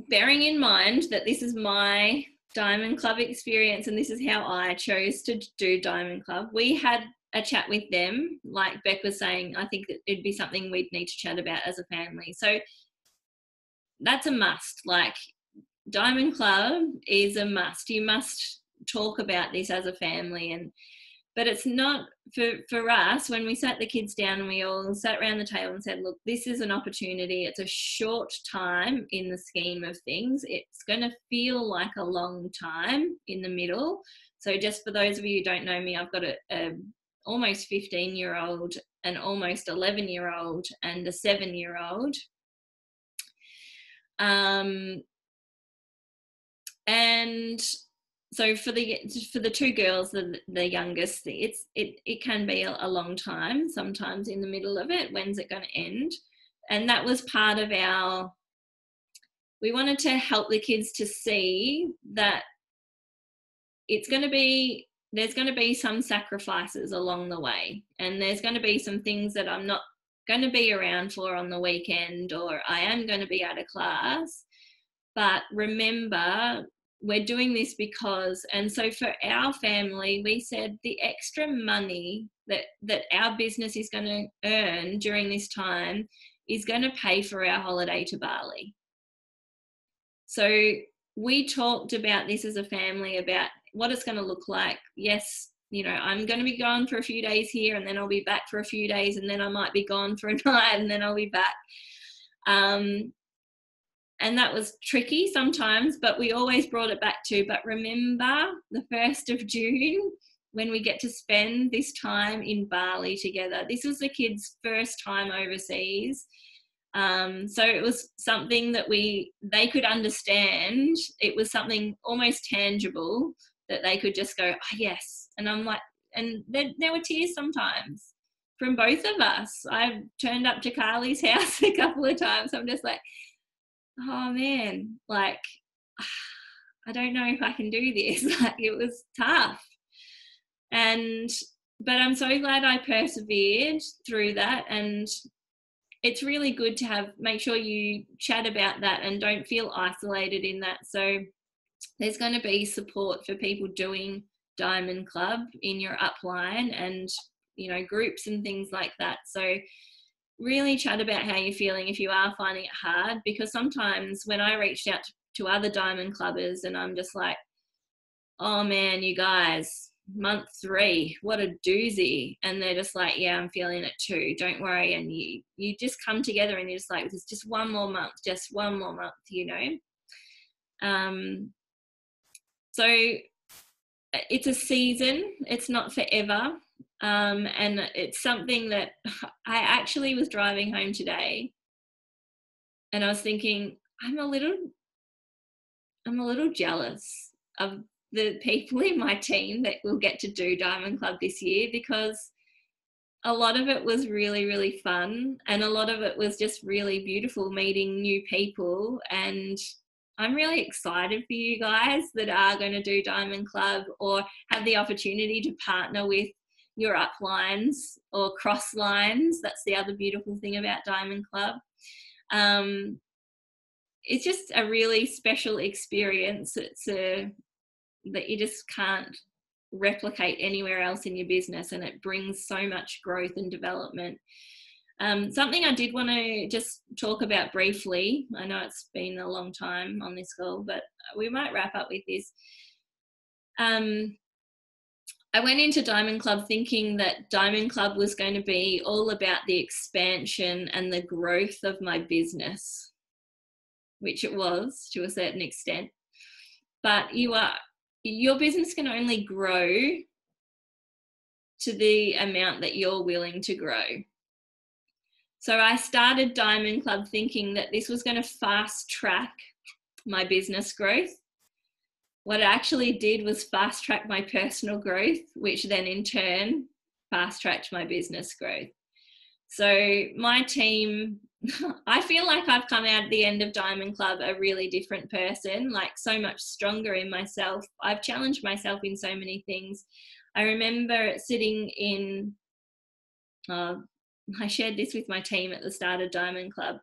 bearing in mind that this is my Diamond Club experience and this is how I chose to do Diamond Club, we had a chat with them. Like Beck was saying, I think that it'd be something we'd need to chat about as a family. So that's a must. Like, Diamond Club is a must. You must talk about this as a family. But it's not for us. When we sat the kids down and we all sat around the table and said, look, this is an opportunity. It's a short time in the scheme of things. It's going to feel like a long time in the middle. So just for those of you who don't know me, I've got a almost 15-year-old, an almost 11-year-old, and a 7-year-old. And so for the two girls, the youngest, it can be a long time sometimes in the middle of it. When's it going to end? And that was part of we wanted to help the kids to see that there's going to be some sacrifices along the way, and there's going to be some things that I'm not going to be around for on the weekend, or I am going to be out of class. But remember, we're doing this because, and so for our family, we said the extra money that our business is going to earn during this time is going to pay for our holiday to Bali. So we talked about this as a family, about what it's going to look like. Yes, I'm going to be gone for a few days here, and then I'll be back for a few days, and then I might be gone for a night, and then I'll be back. And that was tricky sometimes, but we always brought it back to, but remember the 1st of June, when we get to spend this time in Bali together. This was the kids' first time overseas. So it was something that they could understand. It was something almost tangible that they could just go, oh, yes. And I'm like, And there were tears sometimes from both of us. I turned up to Carly's house a couple of times. I'm just like, oh man, like, I don't know if I can do this. Like, it was tough. But I'm so glad I persevered through that. And it's really good to make sure you chat about that and don't feel isolated in that. So there's going to be support for people doing Diamond Club in your upline and, you know, groups and things like that. So really chat about how you're feeling if you are finding it hard, because sometimes when I reached out to other Diamond Clubbers and I'm just like, oh man, you guys, month 3, what a doozy. And they're just like, yeah, I'm feeling it too, don't worry. And you just come together and you're just like, there's just one more month, you know. So it's a season, it's not forever. And it's something that I actually was driving home today and I was thinking, I'm a little jealous of the people in my team that will get to do Diamond Club this year, because a lot of it was really, really fun and a lot of it was just really beautiful, meeting new people. And I'm really excited for you guys that are going to do Diamond Club or have the opportunity to partner with your uplines or cross lines. That's the other beautiful thing about Diamond Club. It's just a really special experience. That you just can't replicate anywhere else in your business, and it brings so much growth and development. Something I did want to just talk about briefly, I know it's been a long time on this call, but we might wrap up with this. I went into Diamond Club thinking that Diamond Club was going to be all about the expansion and the growth of my business, which it was to a certain extent. But your business can only grow to the amount that you're willing to grow. So I started Diamond Club thinking that this was going to fast track my business growth. What it actually did was fast track my personal growth, which then in turn fast tracked my business growth. So my team, I feel like I've come out at the end of Diamond Club a really different person, like so much stronger in myself. I've challenged myself in so many things. I remember sitting in, I shared this with my team at the start of Diamond Club.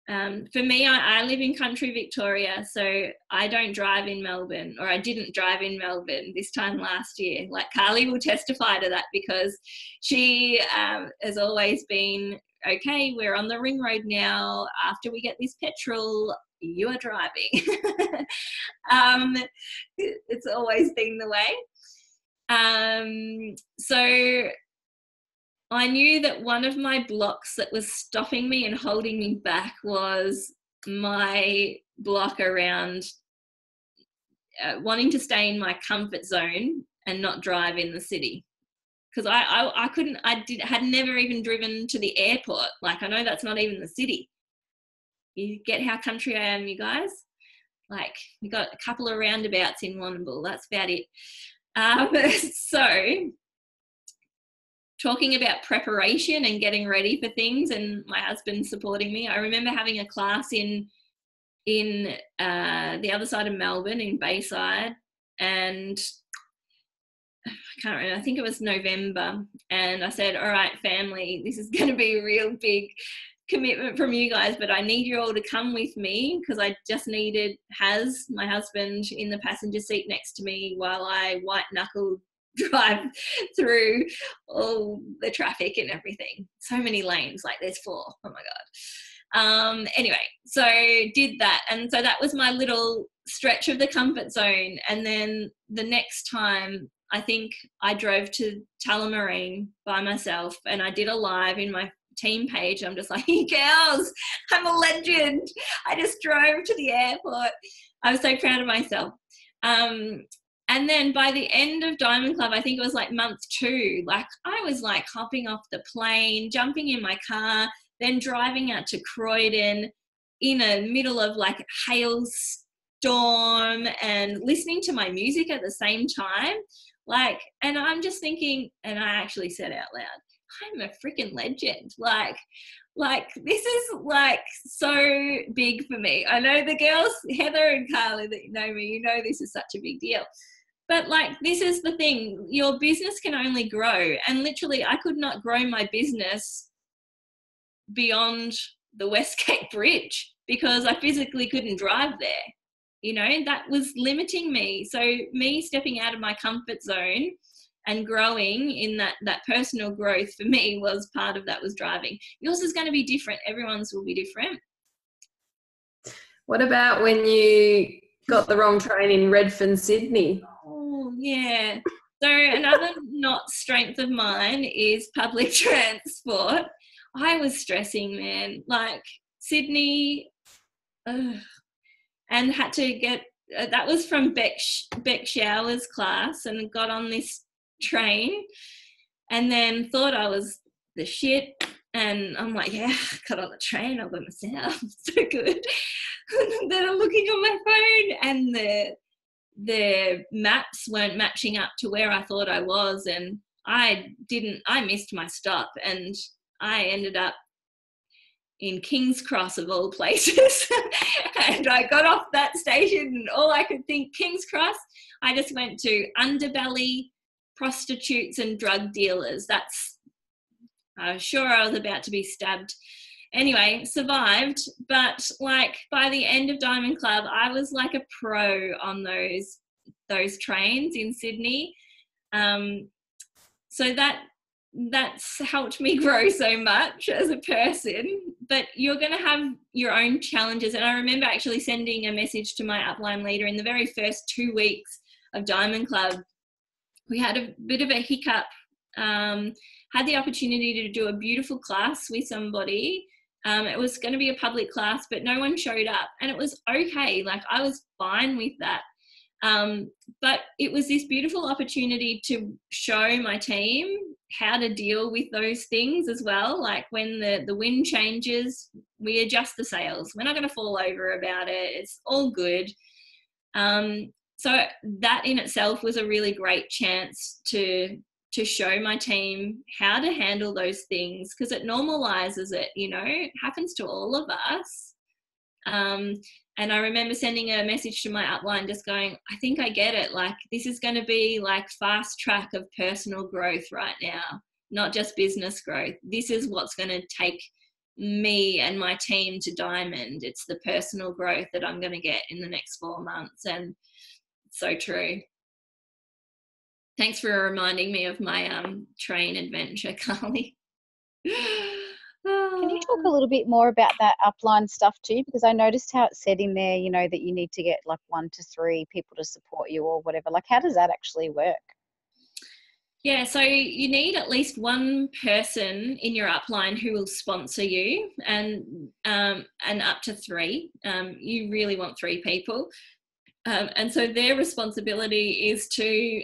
For me, I live in country Victoria, so I don't drive in Melbourne, or I didn't drive in Melbourne this time last year. Like Carly will testify to that, because she has always been, okay, we're on the ring road now. After we get this petrol, you are driving. It's always been the way. So I knew that one of my blocks that was stopping me and holding me back was my block around wanting to stay in my comfort zone and not drive in the city. Because I had never even driven to the airport. Like, I know that's not even the city. You get how country I am, you guys? Like, we got a couple of roundabouts in Warrnambool. That's about it. So talking about preparation and getting ready for things, and my husband supporting me, I remember having a class in the other side of Melbourne, in Bayside, and I can't remember, I think it was November, and I said, all right, family, this is going to be a real big commitment from you guys, but I need you all to come with me, because I just needed my husband, in the passenger seat next to me while I white-knuckled drive through all the traffic and everything. So many lanes, like there's 4. Oh my God. Anyway, so did that. And so that was my little stretch of the comfort zone. And then the next time, I think I drove to Tullamarine by myself, and I did a live in my team page. I'm just like, hey girls, I'm a legend. I just drove to the airport. I was so proud of myself. And then by the end of Diamond Club, I think it was like month 2, like I was like hopping off the plane, jumping in my car, then driving out to Croydon in the middle of like hailstorm and listening to my music at the same time. Like, and I'm just thinking, and I actually said out loud, I'm a freaking legend. Like this is like so big for me. I know the girls, Heather and Carly, that know me, you know this is such a big deal. But like, this is the thing, your business can only grow. And literally, I could not grow my business beyond the Westgate Bridge because I physically couldn't drive there. You know, that was limiting me. So me stepping out of my comfort zone and growing in that personal growth for me was part of that, was driving. Yours is going to be different. Everyone's will be different. What about when you got the wrong train in Redfern, Sydney? Oh, yeah. So another not strength of mine is public transport. I was stressing, man. Like Sydney, and had to get, that was from Beck Shower's class, and got on this train and then thought I was the shit. And I'm like, yeah, I got on the train, I got myself, so good. Then I'm looking on my phone and the maps weren't matching up to where I thought I was, and I missed my stop, and I ended up in King's Cross of all places. And I got off that station and all I could think, King's Cross, I just went to underbelly, prostitutes and drug dealers. I was sure I was about to be stabbed. Anyway, survived, but like by the end of Diamond Club, I was like a pro on those trains in Sydney. So that's helped me grow so much as a person. But you're going to have your own challenges. And I remember actually sending a message to my upline leader in the very first 2 weeks of Diamond Club. We had a bit of a hiccup, had the opportunity to do a beautiful class with somebody. It was going to be a public class, but no one showed up, and it was okay. Like, I was fine with that. But it was this beautiful opportunity to show my team how to deal with those things as well. Like when the wind changes, we adjust the sails. We're not going to fall over about it. It's all good. So that in itself was a really great chance to show my team how to handle those things, because it normalizes it, you know, it happens to all of us. And I remember sending a message to my upline just going, I think I get it. Like, this is going to be like fast track of personal growth right now, not just business growth. This is what's going to take me and my team to Diamond. It's the personal growth that I'm going to get in the next 4 months. And so true. Thanks for reminding me of my train adventure, Carly. Can you talk a little bit more about that upline stuff too? Because I noticed how it said in there, you know, that you need to get like 1 to 3 people to support you or whatever. Like, how does that actually work? Yeah, so you need at least one person in your upline who will sponsor you, and up to 3. You really want 3 people. And so their responsibility is to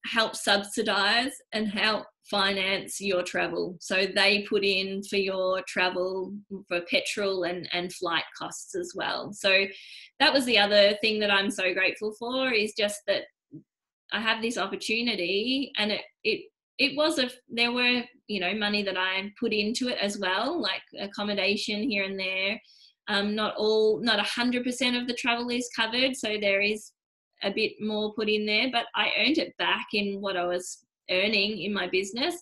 help subsidise and help finance your travel. So they put in for your travel, for petrol and flight costs as well. So that was the other thing that I'm so grateful for, is just that I have this opportunity, and there were, you know, money that I put into it as well, like accommodation here and there. Not 100% of the travel is covered, so there is a bit more put in there, but I earned it back in what I was earning in my business.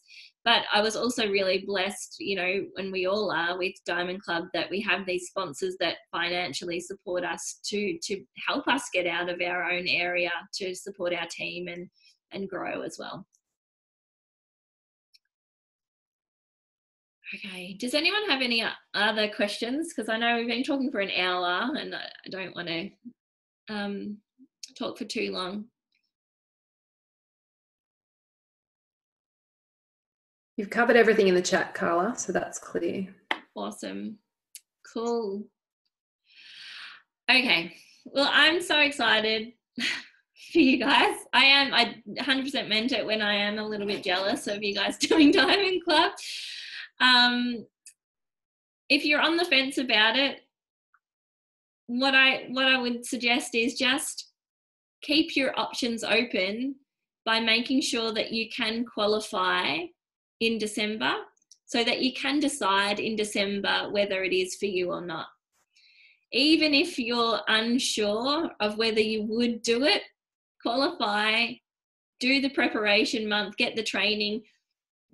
But I was also really blessed, you know, and we all are with Diamond Club, that we have these sponsors that financially support us to help us get out of our own area, to support our team and grow as well. Okay, does anyone have any other questions? Because I know we've been talking for an hour and I don't want to talk for too long. You've covered everything in the chat, Carla, so that's clear. Awesome. Cool. Okay, well, I'm so excited for you guys. I 100% meant it when I am a little bit jealous of you guys doing Diamond Club. If you're on the fence about it, what I would suggest is just keep your options open by making sure that you can qualify in December, so that you can decide in December whether it is for you or not. Even if you're unsure of whether you would do it, qualify, do the preparation month, get the training.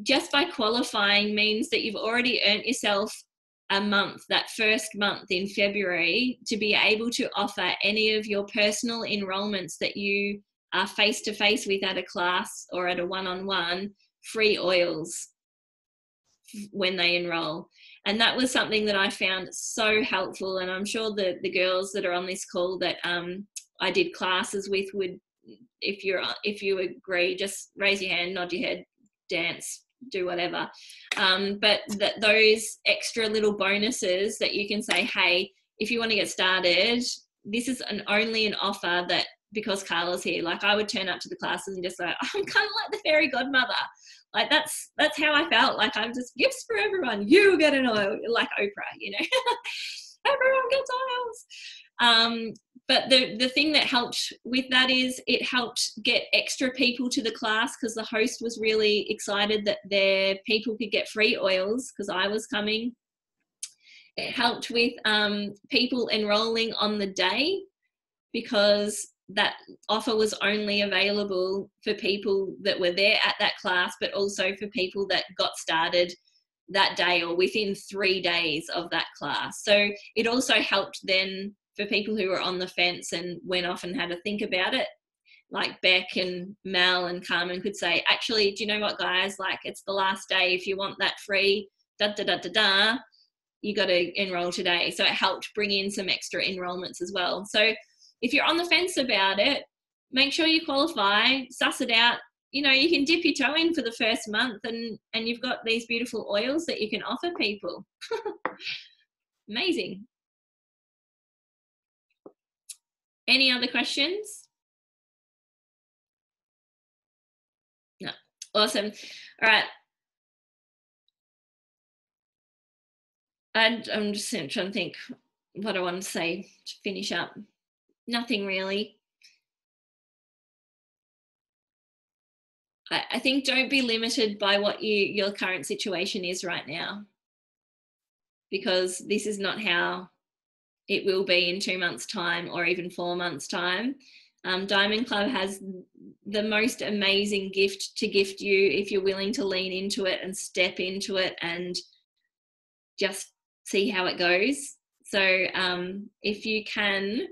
Just by qualifying means that you've already earned yourself a month, that first month in February, to be able to offer any of your personal enrollments that you are face-to-face with at a class or at a one-on-one, free oils when they enroll. And that was something that I found so helpful, and I'm sure that the girls that are on this call that I did classes with would, if you agree, just raise your hand, nod your head, dance, do whatever. But those extra little bonuses that you can say, hey, if you want to get started, this is only an offer that, because Carla's here, like I would turn up to the classes and just like, I'm kind of like the fairy godmother. Like that's how I felt. Like I'm just gifts for everyone. You get an oil, like Oprah, you know. Everyone gets oils. But the thing that helped with that is it helped get extra people to the class, because the host was really excited that their people could get free oils because I was coming. It helped with people enrolling on the day, because that offer was only available for people that were there at that class, but also for people that got started that day or within 3 days of that class. So it also helped then for people who were on the fence and went off and had to think about it. Like Beck and Mel and Carmen could say, actually, do you know what, guys? Like, it's the last day. If you want that free, you got to enroll today. So it helped bring in some extra enrollments as well. So if you're on the fence about it, make sure you qualify, suss it out. You know, you can dip your toe in for the first month and you've got these beautiful oils that you can offer people. Amazing. Any other questions? No. Awesome. All right. And I'm just trying to think what I want to say to finish up. Nothing really. I think don't be limited by what your current situation is right now, because this is not how it will be in 2 months' time or even 4 months' time. Diamond Club has the most amazing gift to gift you if you're willing to lean into it and step into it and just see how it goes. So if you can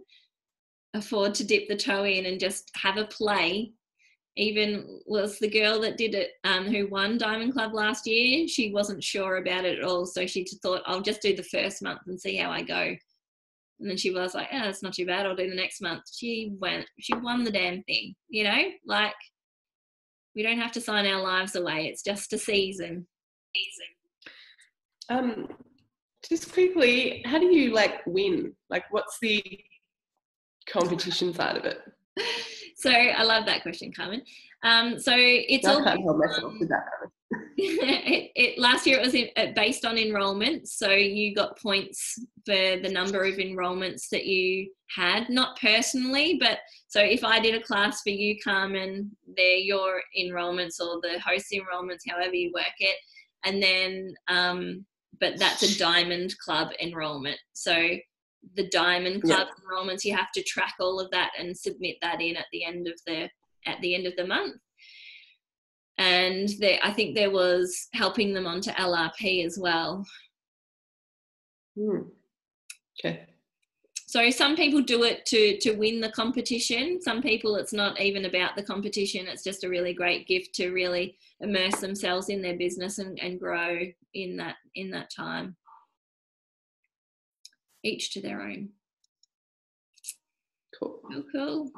afford to dip the toe in and just have a play, even was the girl that did it who won Diamond Club last year, she wasn't sure about it at all. So she just thought, I'll just do the first month and see how I go. And then she was like, oh, that's not too bad. I'll do the next month. She won the damn thing, you know, like we don't have to sign our lives away. It's just a season. Just quickly, how do you like win? Like what's the competition side of it? So I love that question, Carmen. So it's all can't help myself with that. Last year it was based on enrollment, so you got points for the number of enrollments that you had, not personally, but so if I did a class for you, Carmen, they're your enrollments or the host enrollments, however you work it, and then but that's a Diamond Club enrollment. So the Diamond Club enrollments, you have to track all of that and submit that in at the end of the month. And I think there was helping them onto LRP as well. Okay. So some people do it to win the competition. Some people it's not even about the competition. It's just a really great gift to really immerse themselves in their business and grow in that time. Each to their own. Cool. Oh, cool.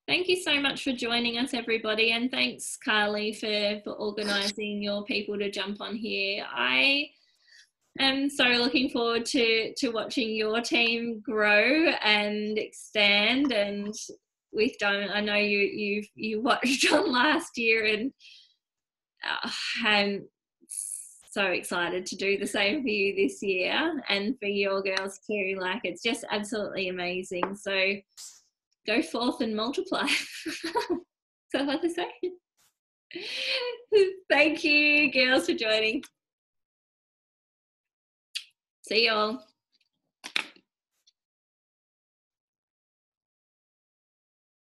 Thank you so much for joining us, everybody. And thanks, Carly, for organising your people to jump on here. I am so looking forward to watching your team grow and expand. And with Diamond, I know you watched on last year, and I'm so excited to do the same for you this year and for your girls too. Like, it's just absolutely amazing. So go forth and multiply. So what to say? Thank you, girls, for joining. See you all.